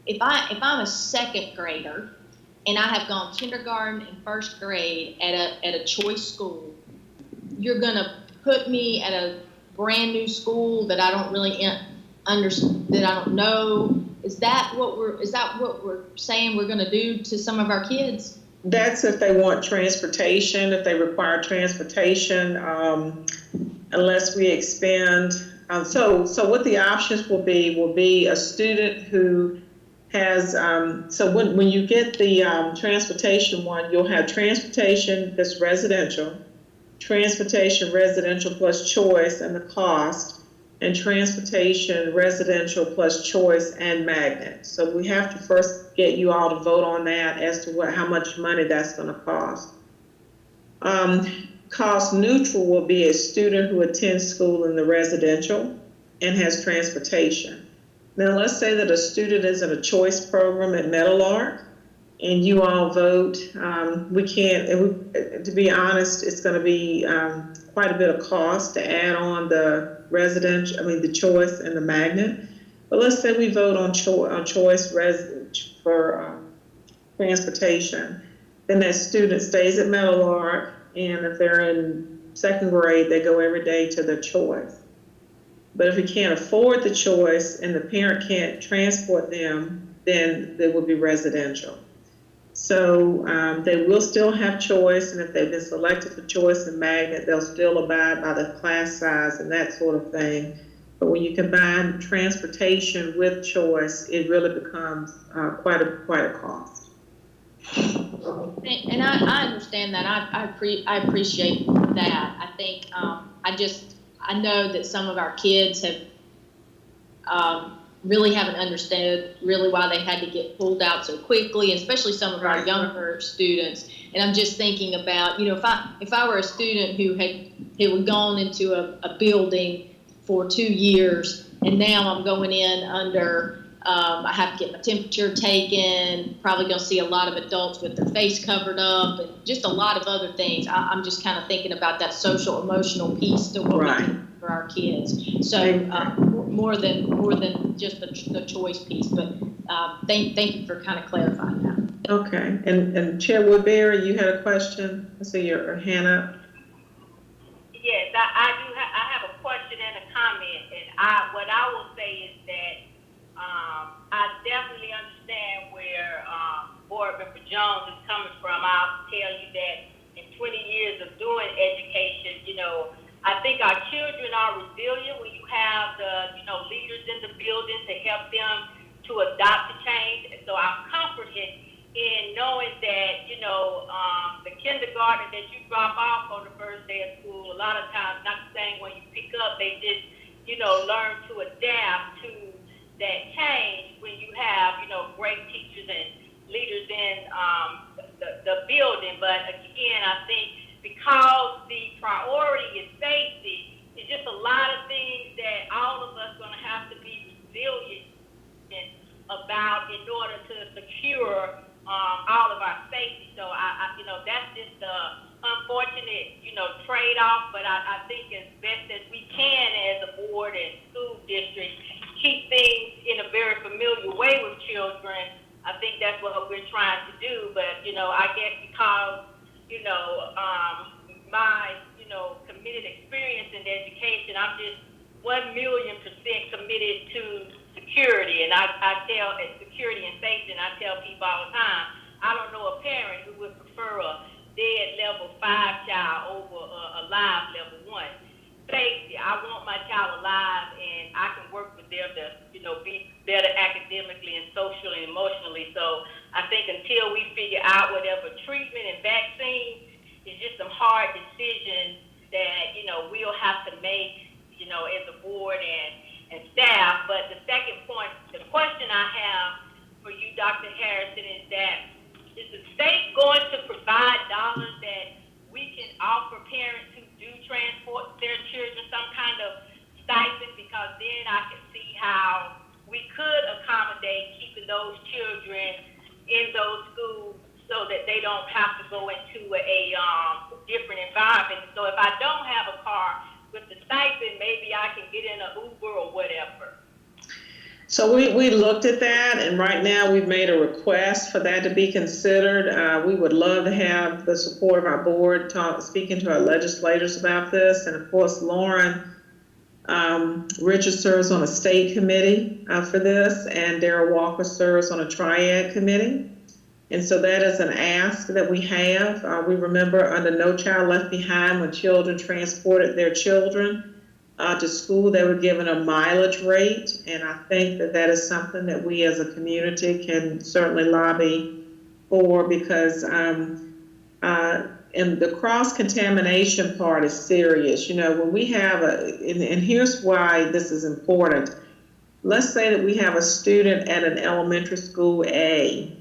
if I'm a second grader and I have gone kindergarten and first grade at a choice school, you're gonna put me at a brand new school that I don't really understand, that I don't know? Is that what we're saying we're gonna do to some of our kids? That's if they want transportation, if they require transportation, unless we expand. So what the options will be a student who has, so when you get the transportation one, you'll have transportation that's residential, transportation residential plus choice and the cost, and transportation residential plus choice and magnet. So we have to first get you all to vote on that as to how much money that's going to cost. Cost neutral will be a student who attends school in the residential and has transportation. Now let's say that a student is in a choice program at Meadowlark and you all vote. To be honest, it's going to be quite a bit of cost to add on the the choice and the magnet. But let's say we vote on choice for transportation. Then that student stays at Meadowlark, and if they're in second grade, they go every day to the choice. But if we can't afford the choice and the parent can't transport them, then they will be residential. So they will still have choice, and if they've been selected for choice and magnet, they'll still abide by the class size and that sort of thing. But when you combine transportation with choice, it really becomes quite a cost. And I understand that. I appreciate that. I think I know that some of our kids have really haven't understood really why they had to get pulled out so quickly, especially some of our younger students. And I'm just thinking about, you know, if I were a student who had gone into a building for 2 years, and now I'm going in under, I have to get my temperature taken, probably going to see a lot of adults with their face covered up, and just a lot of other things. I'm just kind of thinking about that social emotional piece to what we do for our kids. So more than just the choice piece, but thank you for kind of clarifying that. Okay, and Chair Woodbury, you had a question? I see your hand up. Yes, I have a question and a comment, and what I will say is that I definitely understand where Board Member Jones is coming from. I'll tell you that in 20 years of doing education, you know, I think our children are resilient when you have the, you know, leaders in the building to help them to adopt the change. And so I'm comforted in knowing that, you know, the kindergarten that you drop off on the first day of school, a lot of times, not saying when you pick up, they just, you know, learn to adapt to that change when you have, you know, great teachers and leaders in the building. But again, I think because the priority is safety, it's just a lot of things that all of us are going to have to be resilient about in order to secure all of our safety. So I you know, that's just the unfortunate, you know, trade-off. But I think as best as we can as a board and school district, keep things in a very familiar way with children. I think that's what we're trying to do. But, you know, I guess because, you know, my, you know, committed experience in education, I'm just 1,000,000% committed to security. And I tell security and safety, and I tell people all the time, I don't know a parent who would prefer a dead level 5 child over a live level 1. Safety, I want my child alive, and I can work with them to, you know, be better academically and socially and emotionally. So I think until we figure out whatever treatment and vaccine, it's just some hard decisions that, you know, we'll have to make, you know, as a board and staff. But the second point, the question I have for you, Dr. Harrison, is that is the state going to provide dollars that we can offer parents who do transport their children some kind of stipend? Because then I can see how we could accommodate keeping those children in those schools so that they don't have to go into a different environment. So if I don't have a car with the stipend, maybe I can get in an Uber or whatever. So we looked at that, and right now we've made a request for that to be considered. We would love to have the support of our board speaking to our legislators about this. And of course, Lauren Richards serves on a state committee for this, and Darrell Walker serves on a triad committee. And so that is an ask that we have. We remember under No Child Left Behind, when children transported their children to school, they were given a mileage rate, and I think that is something that we as a community can certainly lobby for, because and the cross-contamination part is serious. You know, when we have and here's why this is important. Let's say that we have a student at an elementary school A,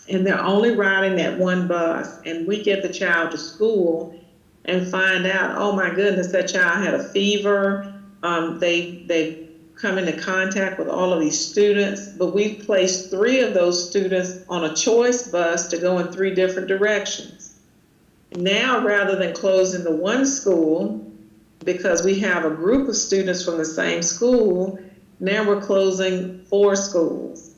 and they're only riding that one bus, and we get the child to school and find out, oh my goodness, that child had a fever. They come into contact with all of these students, but we've placed 3 of those students on a choice bus to go in 3 different directions. Now, rather than closing the one school, because we have a group of students from the same school, now we're closing 4 schools.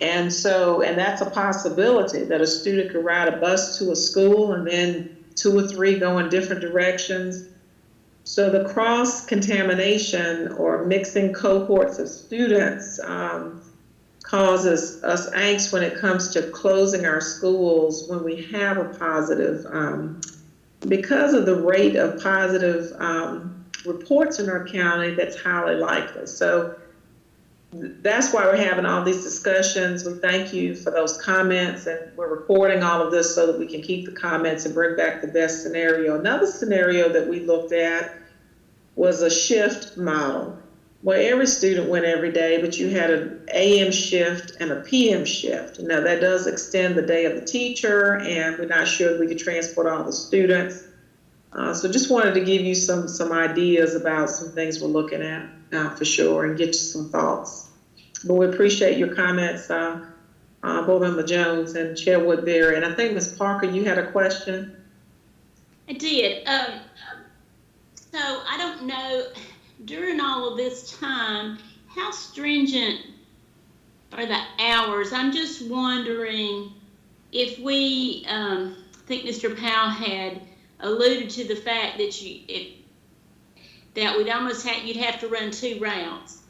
And that's a possibility, that a student could ride a bus to a school and then 2 or 3 go in different directions. So the cross-contamination or mixing cohorts of students causes us angst when it comes to closing our schools when we have a positive, because of the rate of positive reports in our county, that's highly likely. So that's why we're having all these discussions. We thank you for those comments, and we're recording all of this so that we can keep the comments and bring back the best scenario. Another scenario that we looked at was a shift model, where every student went every day, but you had an AM shift and a PM shift. Now that does extend the day of the teacher, and we're not sure if we could transport all the students. So just wanted to give you some ideas about some things we're looking at for sure, and get you some thoughts. But we appreciate your comments, Board Member Jones and Chair Woodbury. And I think Ms. Parker, you had a question? I did. So I don't know, during all of this time, how stringent are the hours? I'm just wondering if we, I think Mr. Powell had alluded to the fact that that we'd almost you'd have to run 2 routes.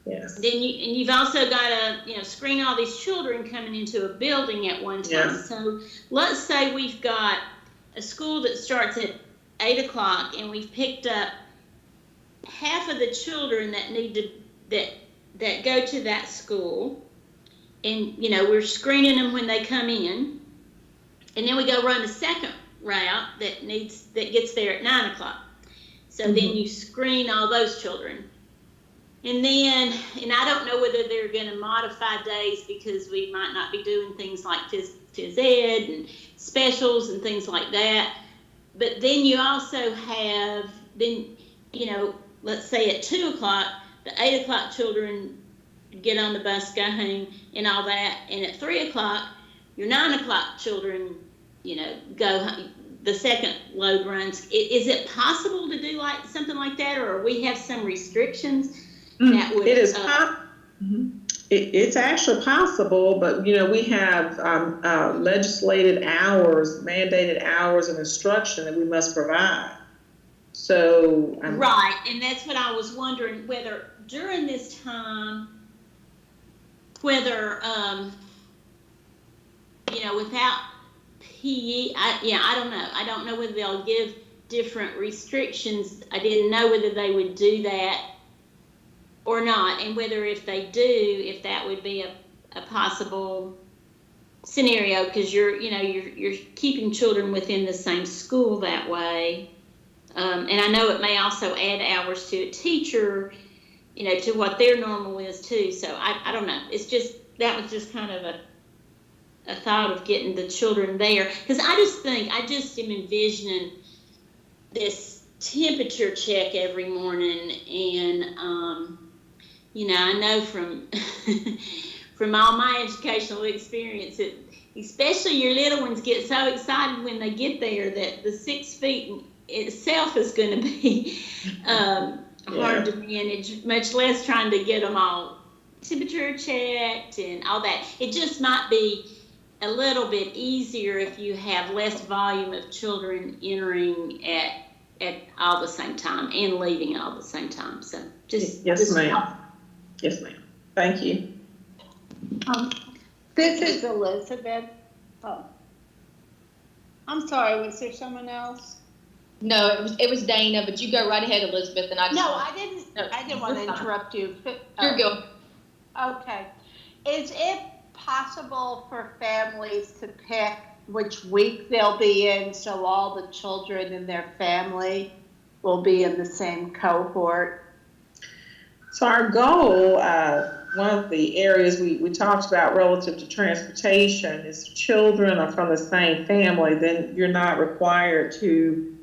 Yes. Then you've also got to screen all these children coming into a building at one time. Yes. So let's say we've got a school that starts at 8 o'clock, and we've picked up half of the children that need to that go to that school, and we're screening them when they come in, and then we go run a second route that gets there at 9 o'clock. So then you screen all those children. And then, and I don't know whether they're going to modify days, because we might not be doing things like phys ed and specials and things like that. But then you also have, let's say at 2 o'clock, the 8 o'clock children get on the bus, go home, and all that. And at 3 o'clock, your 9 o'clock children, go home. The second load runs. Is it possible to do something like that, or we have some restrictions that would? It is. It's actually possible, but we have legislated hours, mandated hours of instruction that we must provide. So right, and that's what I was wondering, whether during this time, whether without PE, I don't know. I don't know whether they'll give different restrictions. I didn't know whether they would do that or not, and whether if they do, if that would be a possible scenario, because you're keeping children within the same school that way. And I know it may also add hours to a teacher, to what their normal is too. So I don't know. That was just kind of a thought of getting the children there, because I just am envisioning this temperature check every morning, and I know from from all my educational experience, especially your little ones get so excited when they get there that the 6 feet itself is going to be hard to manage, much less trying to get them all temperature checked and all that. It just might be a little bit easier if you have less volume of children entering at all the same time and leaving all the same time. So yes, ma'am. Yes, ma'am. Thank you. This is Elizabeth. Oh, I'm sorry. Was there someone else? No, it was Dana, but you go right ahead, Elizabeth, and I didn't want to interrupt you. You're good. Okay. Is it possible for families to pick which week they'll be in, so all the children in their family will be in the same cohort? So our goal, one of the areas we talked about relative to transportation, is if children are from the same family, then you're not required to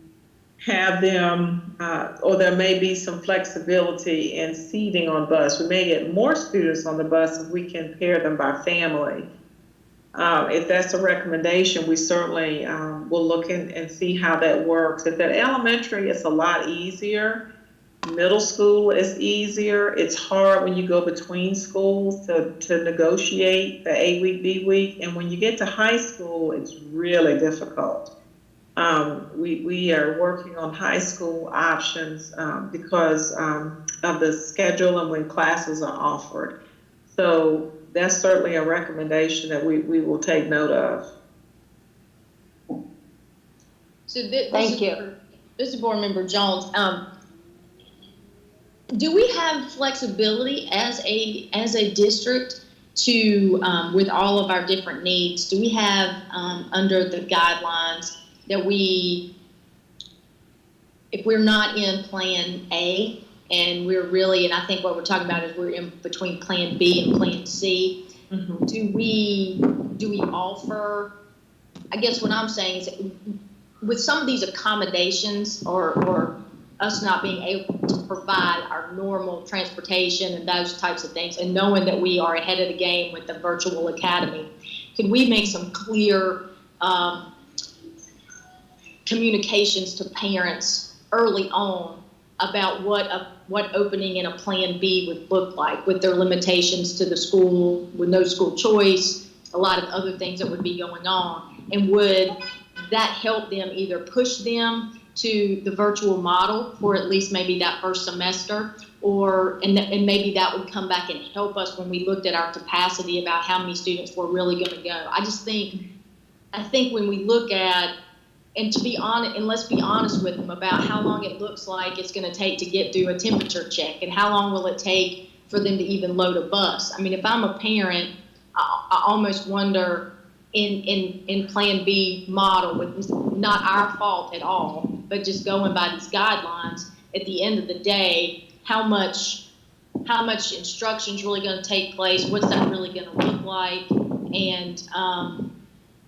have them, or there may be some flexibility in seating on bus. We may get more students on the bus if we can pair them by family. If that's a recommendation, we certainly will look and see how that works. If that elementary, it's a lot easier. Middle school is easier. It's hard when you go between schools to negotiate the A-week, B-week. And when you get to high school, it's really difficult. We are working on high school options because of the schedule and when classes are offered. So that's certainly a recommendation that we will take note of. So Thank you. This is Board Member Jones. Do we have flexibility as a district to, with all of our different needs, do we have under the guidelines that if we're not in Plan A and we're really, and I think what we're talking about is we're in between Plan B and Plan C, do we offer, I guess what I'm saying is with some of these accommodations or us not being able to provide our normal transportation and those types of things, and knowing that we are ahead of the game with the virtual academy, can we make some clear communications to parents early on about what opening in a Plan B would look like, with their limitations to the school, with no school choice, a lot of other things that would be going on, and would that help them either push them to the virtual model for at least maybe that first semester, and maybe that would come back and help us when we looked at our capacity about how many students we're really going to go. I think when we look at, and to be honest, and let's be honest with them about how long it looks like it's going to take to get through a temperature check, and how long will it take for them to even load a bus. I mean, if I'm a parent, I almost wonder in Plan B model, with not our fault at all, but just going by these guidelines, at the end of the day, how much instruction is really going to take place, what's that really going to look like,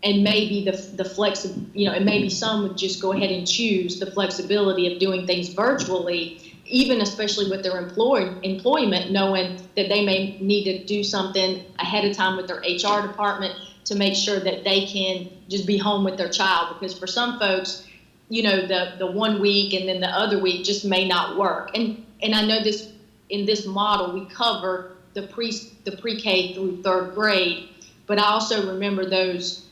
and maybe the flex, and maybe some would just go ahead and choose the flexibility of doing things virtually, even especially with their employment, knowing that they may need to do something ahead of time with their HR department to make sure that they can just be home with their child. Because for some folks, the 1 week and then the other week just may not work. And I know this, in this model, we cover the pre-K through third grade, but I also remember those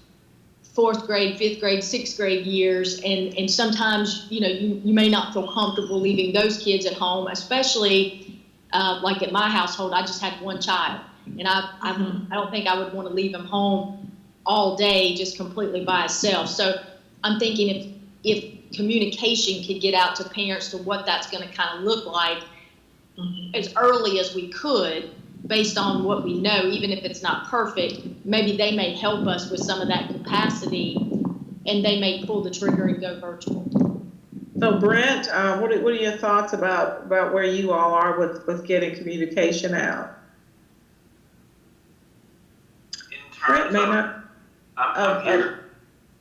fourth grade, fifth grade, sixth grade years, and sometimes you may not feel comfortable leaving those kids at home, especially like at my household. I just had one child, and I don't think I would want to leave him home all day just completely by himself. So I'm thinking if communication could get out to parents to what that's going to kind of look like as early as we could, based on what we know, even if it's not perfect, maybe they may help us with some of that capacity, and they may pull the trigger and go virtual. So Brent, what are your thoughts about where you all are with getting communication out? In terms I'm here.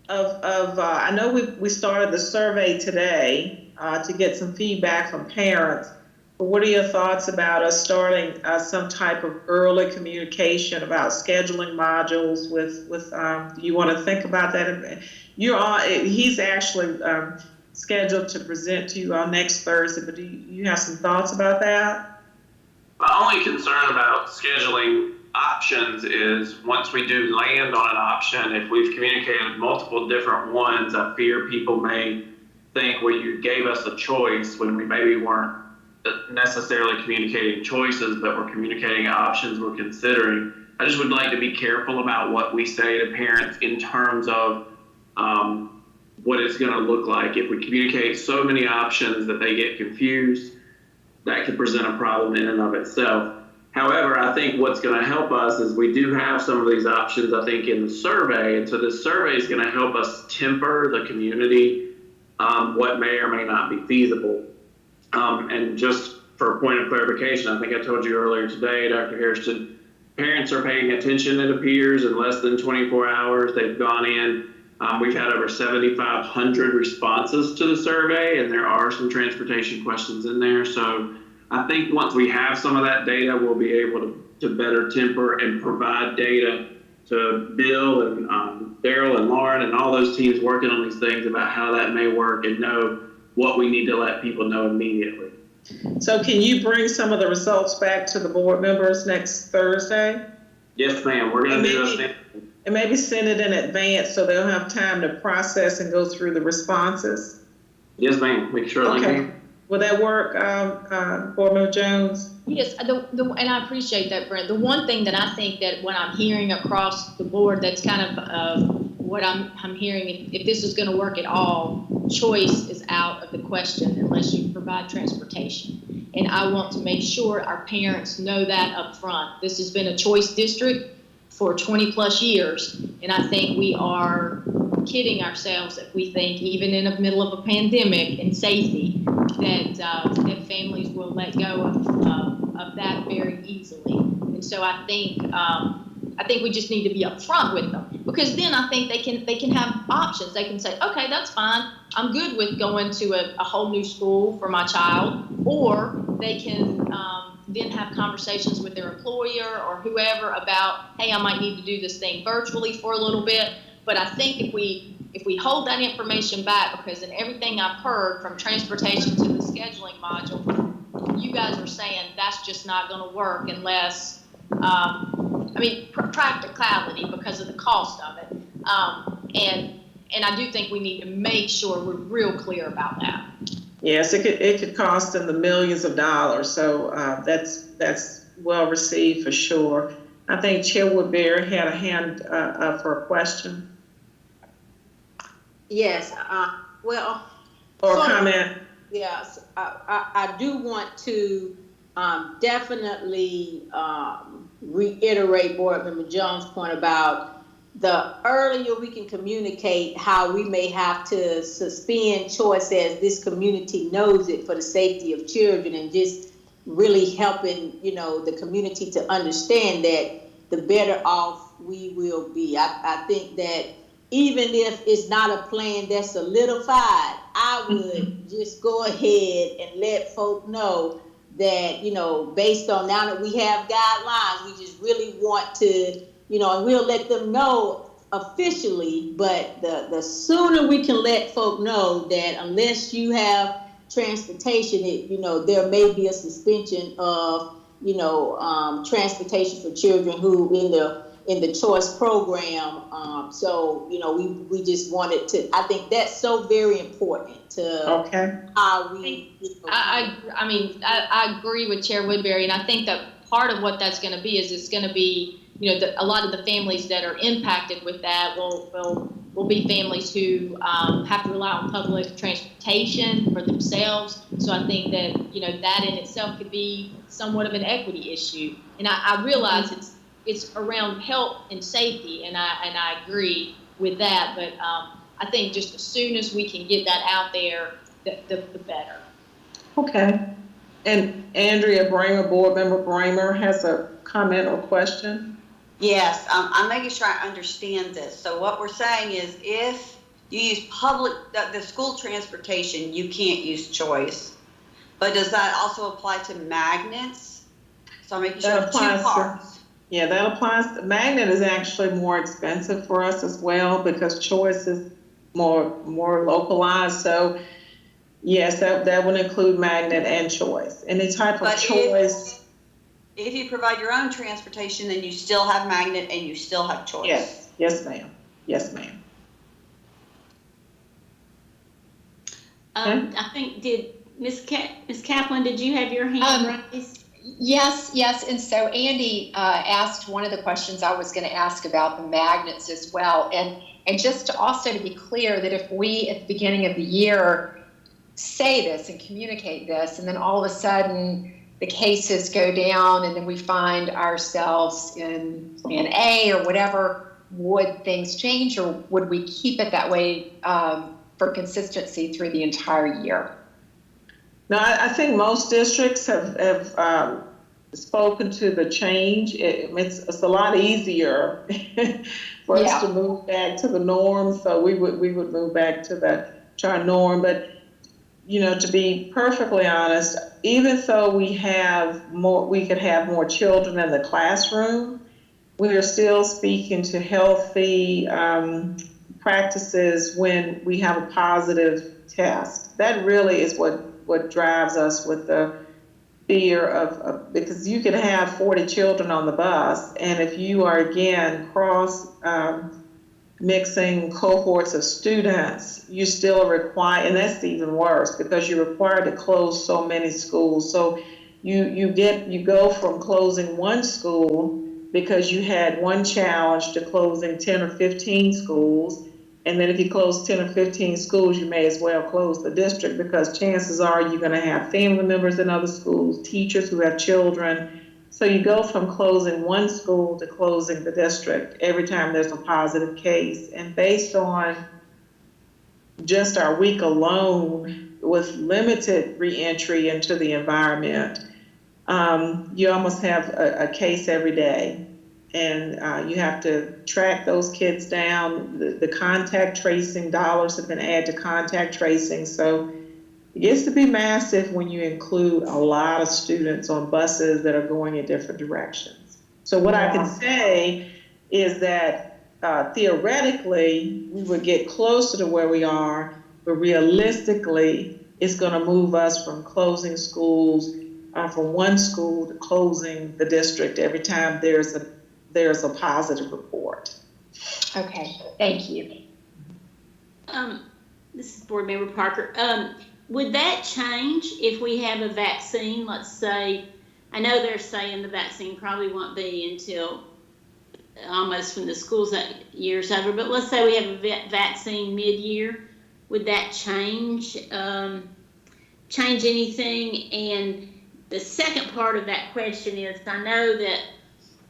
I know we started the survey today to get some feedback from parents. But what are your thoughts about us starting some type of early communication about scheduling modules with do you want to think about that? He's actually scheduled to present to you on next Thursday, but do you have some thoughts about that? My only concern about scheduling options is once we do land on an option, if we've communicated multiple different ones, I fear people may think, well, you gave us a choice when we maybe weren't necessarily communicating choices, but we're communicating options we're considering. I just would like to be careful about what we say to parents in terms of what it's going to look like. If we communicate so many options that they get confused, that could present a problem in and of itself. However, I think what's going to help us is we do have some of these options, I think, in the survey. And so this survey is going to help us temper the community, what may or may not be feasible. And just for a point of clarification, I think I told you earlier today, Dr. Harrison, parents are paying attention, it appears, in less than 24 hours. They've gone in. We've had over 7,500 responses to the survey, and there are some transportation questions in there. So I think once we have some of that data, we'll be able to better temper and provide data to Bill and Daryl and Lauren and all those teams working on these things about how that may work and know what we need to let people know immediately. So can you bring some of the results back to the board members next Thursday? Yes, ma'am. We're going to do those. And maybe send it in advance so they'll have time to process and go through the responses. Yes, ma'am. We surely can. Will that work, Board Member Jones? Yes, and I appreciate that, Brent. The one thing that I think that what I'm hearing across the board, that's kind of what I'm hearing, if this is going to work at all, choice is out of the question unless you provide transportation. And I want to make sure our parents know that up front. This has been a choice district for 20 plus years. And I think we are kidding ourselves if we think, even in the middle of a pandemic and safety, that families will let go of that very easily. And so I think we just need to be upfront with them, because then I think they can have options. They can say, okay, that's fine. I'm good with going to a whole new school for my child, or they can then have conversations with their employer or whoever about, hey, I might need to do this thing virtually for a little bit. But I think if we hold that information back, because in everything I've heard from transportation to the scheduling module, you guys are saying that's just not going to work unless, practicality because of the cost of it. And I do think we need to make sure we're real clear about that. Yes, it could cost them the millions of dollars. So that's well received for sure. I think Chair Woodbury had a hand up for a question. Yes. Or comment. Yes, I do want to definitely reiterate Board Member Jones' point about the earlier we can communicate how we may have to suspend choice as this community knows it for the safety of children, and just really helping, the community to understand that, the better off we will be. I think that even if it's not a plan that's solidified, I would just go ahead and let folk know that, based on now that we have guidelines, we just really want to, and we'll let them know officially, but the sooner we can let folk know that unless you have transportation, there may be a suspension of, transportation for children who in the choice program. So, we just wanted to, I think that's so very important to how we. I agree with Chair Woodbury, and I think that part of what that's going to be is it's going to be, a lot of the families that are impacted with that will be families who have to rely on public transportation for themselves. So I think that, that in itself could be somewhat of an equity issue. And I realize it's around health and safety, and I agree with that. But I think just as soon as we can get that out there, the better. Okay. And Andrea Bramer, Board Member Bramer, has a comment or question. Yes, I'm making sure I understand this. So what we're saying is, if you use the school transportation, you can't use choice. But does that also apply to magnets? So I'm making sure two parts. Yeah, that applies. Magnet is actually more expensive for us as well, because choice is more localized. So yes, that would include magnet and choice. Any type of choice. If you provide your own transportation, then you still have magnet and you still have choice. Yes, ma'am. Yes, ma'am. I think, did Ms. Kaplan, did you have your hand raised? Yes. And so Andy asked one of the questions I was going to ask about the magnets as well. And just to be clear that if we at the beginning of the year say this and communicate this, and then all of a sudden the cases go down and then we find ourselves in Plan A or whatever, would things change, or would we keep it that way for consistency through the entire year? No, I think most districts have spoken to the change. It's a lot easier for us to move back to the norm. So we would move back to our norm. But to be perfectly honest, even though we could have more children in the classroom, we are still speaking to healthy practices when we have a positive test. That really is what drives us with the fear of because you could have 40 children on the bus, and if you are again mixing cohorts of students, you still require, and that's even worse because you're required to close so many schools. So you go from closing one school because you had one challenge to closing 10 or 15 schools, And then if you close 10 or 15 schools, you may as well close the district, because chances are you're going to have family members in other schools, teachers who have children. So you go from closing one school to closing the district every time there's a positive case. And based on just our week alone, with limited reentry into the environment, you almost have a case every day. And you have to track those kids down. The contact tracing dollars have been added to contact tracing. So it gets to be massive when you include a lot of students on buses that are going in different directions. So what I can say is that theoretically, we would get closer to where we are, but realistically, it's going to move us from closing schools, from one school to closing the district every time there's a positive report. Okay, thank you. This is Board Member Parker. Would that change if we have a vaccine? Let's say, I know they're saying the vaccine probably won't be until almost when the school's year's over, but let's say we have a vaccine mid-year. Would that change anything? And the second part of that question is, I know that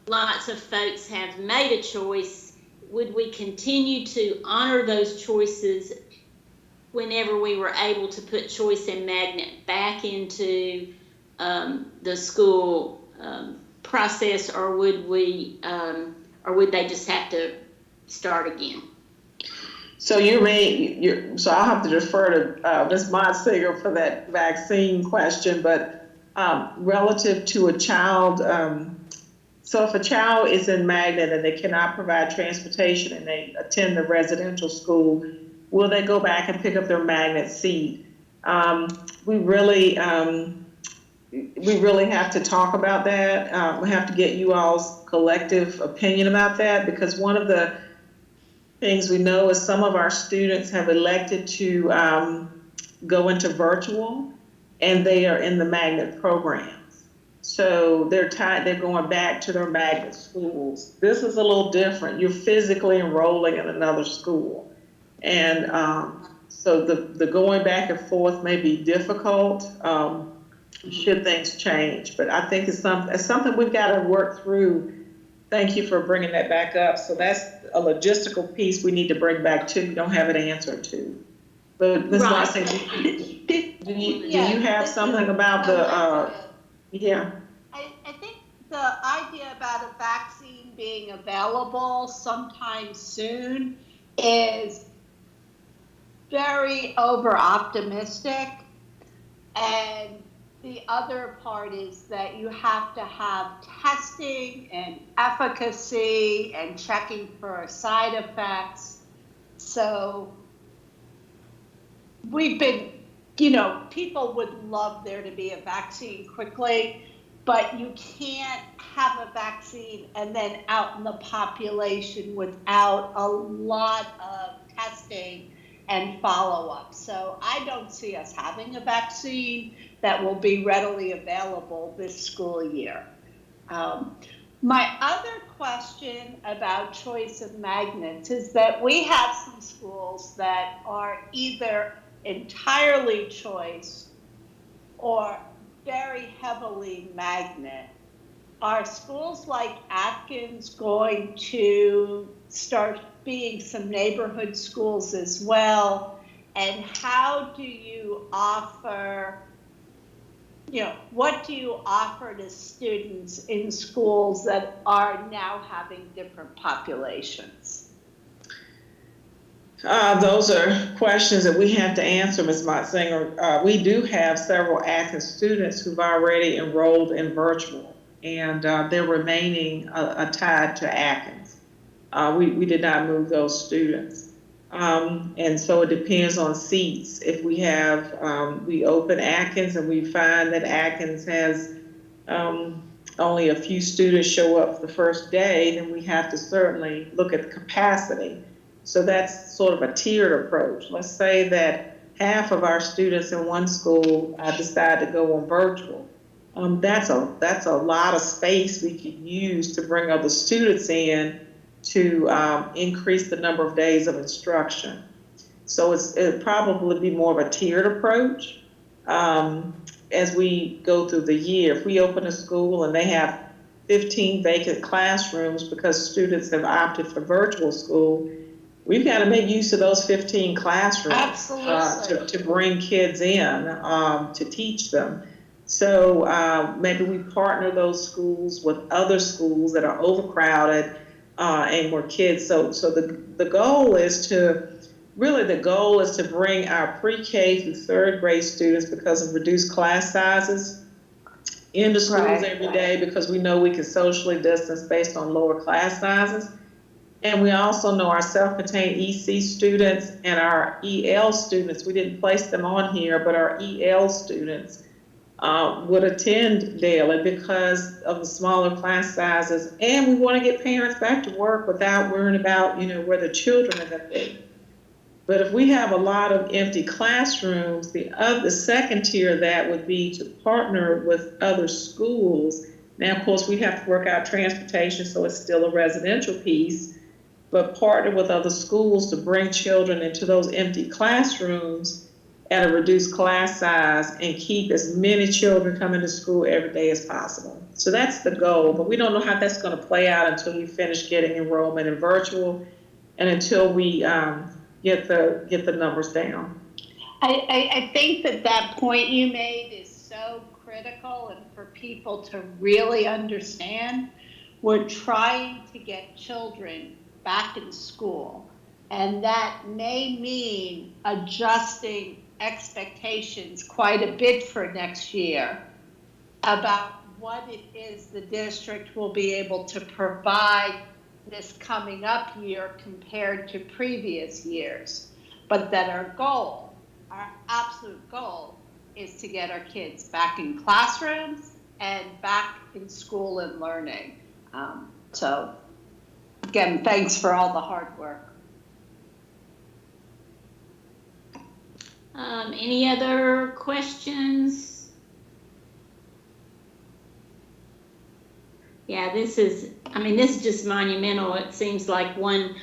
lots of folks have made a choice. Would we continue to honor those choices whenever we were able to put choice and magnet back into the school process, or would they just have to start again? So so I'll have to defer to Ms. Motsinger for that vaccine question, but relative to a child, so if a child is in Magnet and they cannot provide transportation and they attend the residential school, will they go back and pick up their Magnet seat? We really have to talk about that. We have to get you all's collective opinion about that, because one of the things we know is some of our students have elected to go into virtual, and they are in the Magnet programs. So they're going back to their Magnet schools. This is a little different. You're physically enrolling in another school. And so the going back and forth may be difficult should things change. But I think it's something we've got to work through. Thank you for bringing that back up. So that's a logistical piece we need to bring back too. You don't have an answer to. But Ms. Watson, do you have something about the, yeah. I think the idea about a vaccine being available sometime soon is very over-optimistic. And the other part is that you have to have testing and efficacy and checking for side effects. So we've been, people would love there to be a vaccine quickly, but you can't have a vaccine and then out in the population without a lot of testing and follow-up. So I don't see us having a vaccine that will be readily available this school year. My other question about choice of magnets is that we have some schools that are either entirely choice or very heavily magnet. Are schools like Atkins going to start being some neighborhood schools as well? And how do you offer, what do you offer to students in schools that are now having different populations? Those are questions that we have to answer, Ms. Motsinger. We do have several Atkins students who've already enrolled in virtual, and they're remaining tied to Atkins. We did not move those students. And so it depends on seats. If we have, we open Atkins and we find that Atkins has only a few students show up the first day, then we have to certainly look at the capacity. So that's sort of a tiered approach. Let's say that half of our students in one school decide to go on virtual. That's a lot of space we could use to bring other students in to increase the number of days of instruction. So it'd probably be more of a tiered approach as we go through the year. If we open a school and they have 15 vacant classrooms because students have opted for virtual school, we've got to make use of those 15 classrooms. Absolutely. To bring kids in, to teach them. So maybe we partner those schools with other schools that are overcrowded and more kids. So the goal is to bring our pre-K through third grade students, because of reduced class sizes, into schools every day, because we know we can socially distance based on lower class sizes. And we also know our self-contained EC students and our EL students, we didn't place them on here, but our EL students would attend daily because of the smaller class sizes. And we want to get parents back to work without worrying about, where the children are going to be. But if we have a lot of empty classrooms, the second tier of that would be to partner with other schools. Now, of course, we have to work out transportation, so it's still a residential piece, but partner with other schools to bring children into those empty classrooms at a reduced class size and keep as many children coming to school every day as possible. So that's the goal, but we don't know how that's going to play out until we finish getting enrollment in virtual and until we get the numbers down. I think that point you made is so critical, and for people to really understand, we're trying to get children back in school, and that may mean adjusting expectations quite a bit for next year about what it is the district will be able to provide this coming up year compared to previous years. But that our absolute goal, is to get our kids back in classrooms and back in school and learning. So again, thanks for all the hard work. Any other questions? Yeah, this is just monumental. It seems like one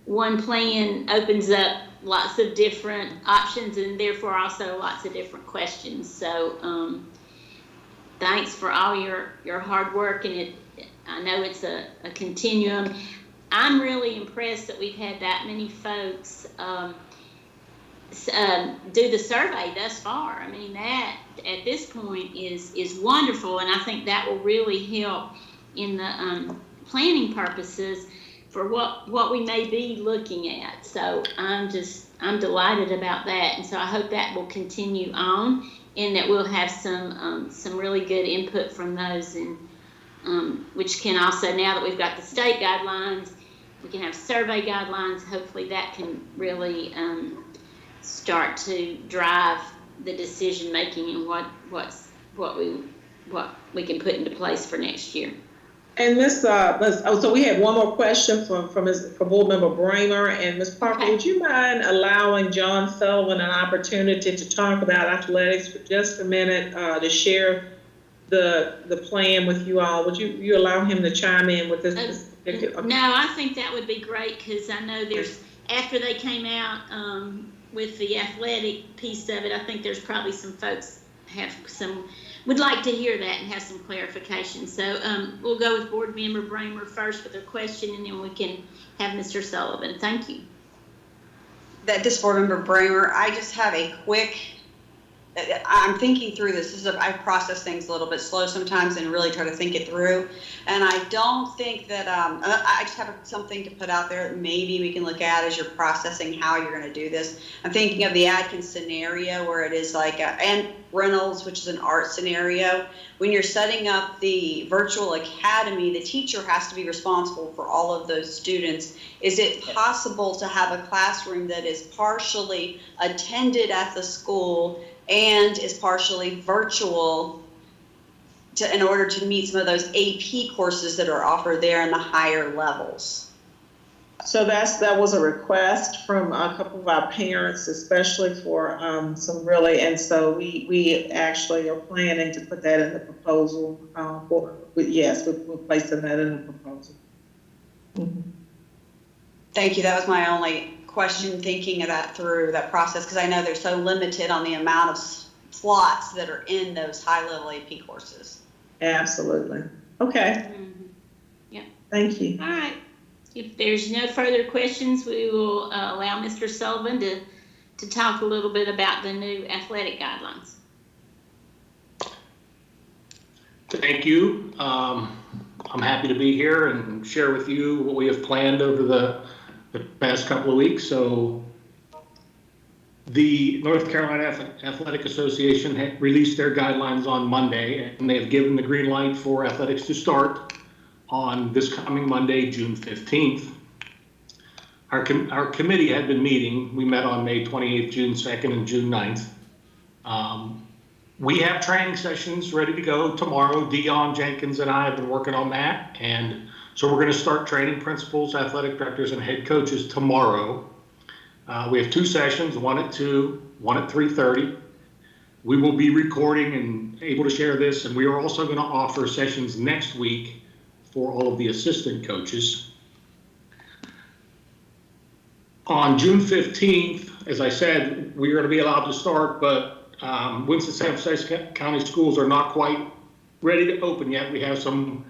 plan opens up lots of different options and therefore also lots of different questions. So thanks for all your hard work, and I know it's a continuum. I'm really impressed that we've had that many folks do the survey thus far. I mean, that at this point is wonderful, and I think that will really help in the planning purposes for what we may be looking at. So I'm delighted about that, and so I hope that will continue on, and that we'll have some really good input from those, and which can also, now that we've got the state guidelines, we can have survey guidelines. Hopefully that can really start to drive the decision making and what we can put into place for next year. And so we had one more question from Board Member Bramer, and Ms. Parker, would you mind allowing John Sullivan an opportunity to talk about athletics for just a minute, to share the plan with you all? Would you allow him to chime in with this particular? No, I think that would be great, because I know after they came out with the athletic piece of it, I think there's probably some folks would like to hear that and have some clarification. So we'll go with Board Member Bramer first with a question, and then we can have Mr. Sullivan. Thank you. This Board Member Bramer, I just have a quick, I'm thinking through this. I process things a little bit slow sometimes and really try to think it through. And I don't think that, I just have something to put out there that maybe we can look at as you're processing how you're going to do this. I'm thinking of the Adkins scenario where it is like, and Reynolds, which is an art scenario. When you're setting up the virtual academy, the teacher has to be responsible for all of those students. Is it possible to have a classroom that is partially attended at the school and is partially virtual in order to meet some of those AP courses that are offered there in the higher levels? So that was a request from a couple of our parents, especially for some really, and so we actually are planning to put that in the proposal. We're placing that in the proposal. Thank you. That was my only question, thinking of that through that process, because I know they're so limited on the amount of slots that are in those high-level AP courses. Absolutely. Okay. Yeah. Thank you. All right. If there's no further questions, we will allow Mr. Sullivan to talk a little bit about the new athletic guidelines. Thank you. I'm happy to be here and share with you what we have planned over the past couple of weeks. So the North Carolina Athletic Association had released their guidelines on Monday, and they have given the green light for athletics to start on this coming Monday, June 15th. Our committee had been meeting. We met on May 28th, June 2nd, and June 9th. We have training sessions ready to go tomorrow. Dion Jenkins and I have been working on that. And so we're going to start training principals, athletic directors, and head coaches tomorrow. We have 2 sessions, one at 2, one at 3:30. We will be recording and able to share this. And we are also going to offer sessions next week for all of the assistant coaches. On June 15th, as I said, we are going to be allowed to start, but Winston-Salem County schools are not quite ready to open yet. We have some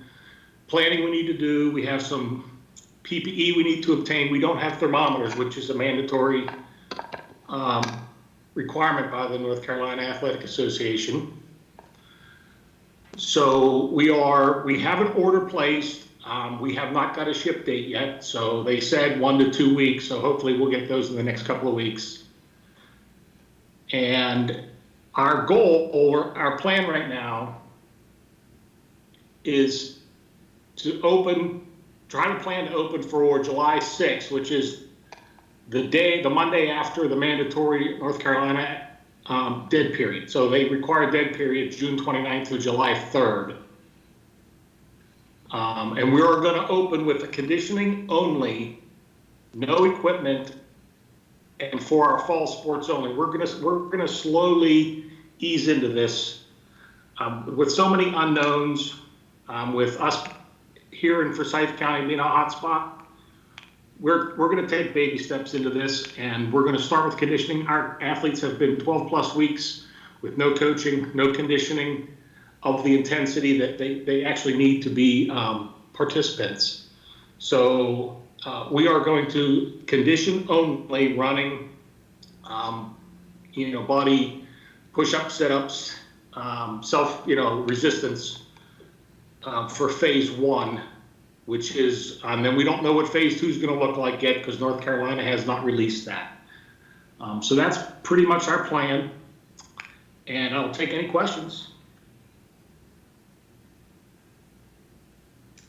planning we need to do. We have some PPE we need to obtain. We don't have thermometers, which is a mandatory requirement by the North Carolina Athletic Association. So we have an order placed. We have not got a ship date yet. So they said 1 to 2 weeks. So hopefully we'll get those in the next couple of weeks. And our goal, or our plan right now, is to try to plan to open for July 6th, which is the Monday after the mandatory North Carolina dead period. So they require dead period June 29th through July 3rd. And we are going to open with the conditioning only, no equipment, and for our fall sports only. We're gonna slowly ease into this with so many unknowns, with us here in Forsyth County being a hotspot. We're gonna take baby steps into this, and we're gonna start with conditioning. Our athletes have been 12 plus weeks with no coaching, no conditioning of the intensity that they actually need to be participants. So we are going to condition only, running, body push-ups, sit-ups, resistance for phase 1, which is, and then we don't know what phase 2 is going to look like yet because North Carolina has not released that. So that's pretty much our plan, and I'll take any questions.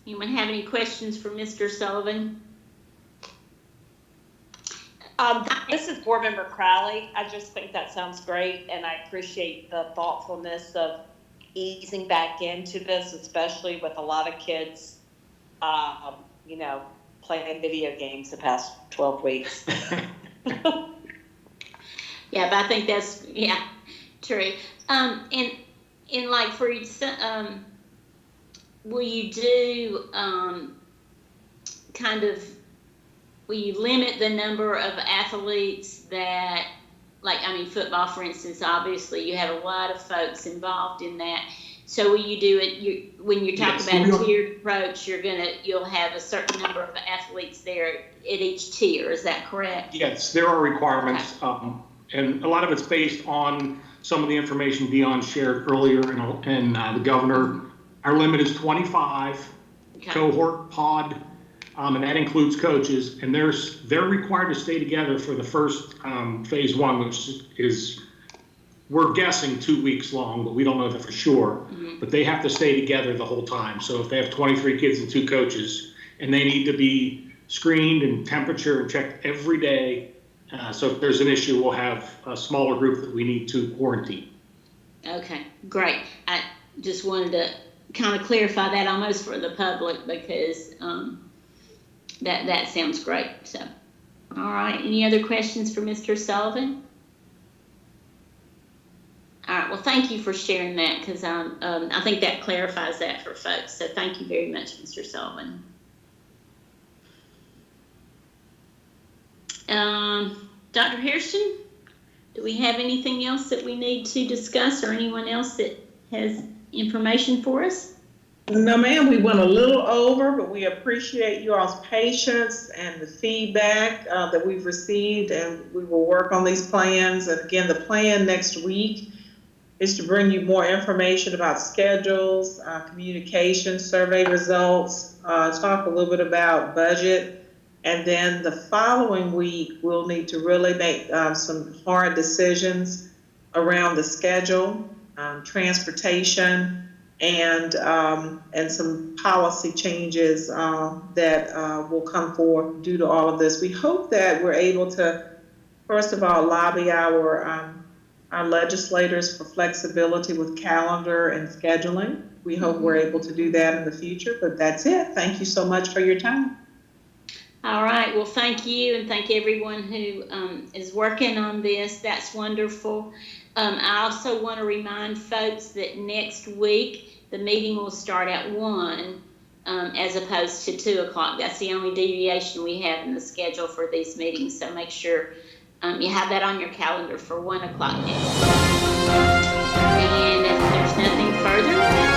Anyone have any questions for Mr. Sullivan? This is Board Member Crowley. I just think that sounds great, and I appreciate the thoughtfulness of easing back into this, especially with a lot of kids, playing video games the past 12 weeks. Yeah, but I think that's, true. And like for will you do will you limit the number of athletes that, football, for instance, obviously you have a lot of folks involved in that. So will you do it, when you're talking about a tiered approach, you'll have a certain number of athletes there at each tier, is that correct? Yes, there are requirements, and a lot of it's based on some of the information Dion shared earlier, and the governor. Our limit is 25 cohort pod, and that includes coaches, and they're required to stay together for the first phase 1, which is, we're guessing 2 weeks long, but we don't know that for sure. Mm-hmm. But they have to stay together the whole time. So if they have 23 kids and 2 coaches, and they need to be screened and temperature and checked every day, so if there's an issue, we'll have a smaller group that we need to quarantine. Okay, great. I just wanted to kind of clarify that almost for the public, because that sounds great. So, all right. Any other questions for Mr. Sullivan? All right. Well, thank you for sharing that, because I think that clarifies that for folks. So thank you very much, Mr. Sullivan. Dr. Hairston, do we have anything else that we need to discuss, or anyone else that has information for us? No, ma'am, we went a little over, but we appreciate you all's patience and the feedback that we've received, and we will work on these plans. And again, the plan next week is to bring you more information about schedules, communication, survey results, talk a little bit about budget. And then the following week, we'll need to really make some hard decisions around the schedule, transportation, and some policy changes that will come forth due to all of this. We hope that we're able to, first of all, lobby our legislators for flexibility with calendar and scheduling. We hope we're able to do that in the future, but that's it. Thank you so much for your time. All right, well, thank you, and thank everyone who is working on this. That's wonderful. I also want to remind folks that next week the meeting will start at 1 as opposed to 2 o'clock. That's the only deviation we have in the schedule for these meetings, so make sure you have that on your calendar for 1 o'clock next week. And if there's nothing further,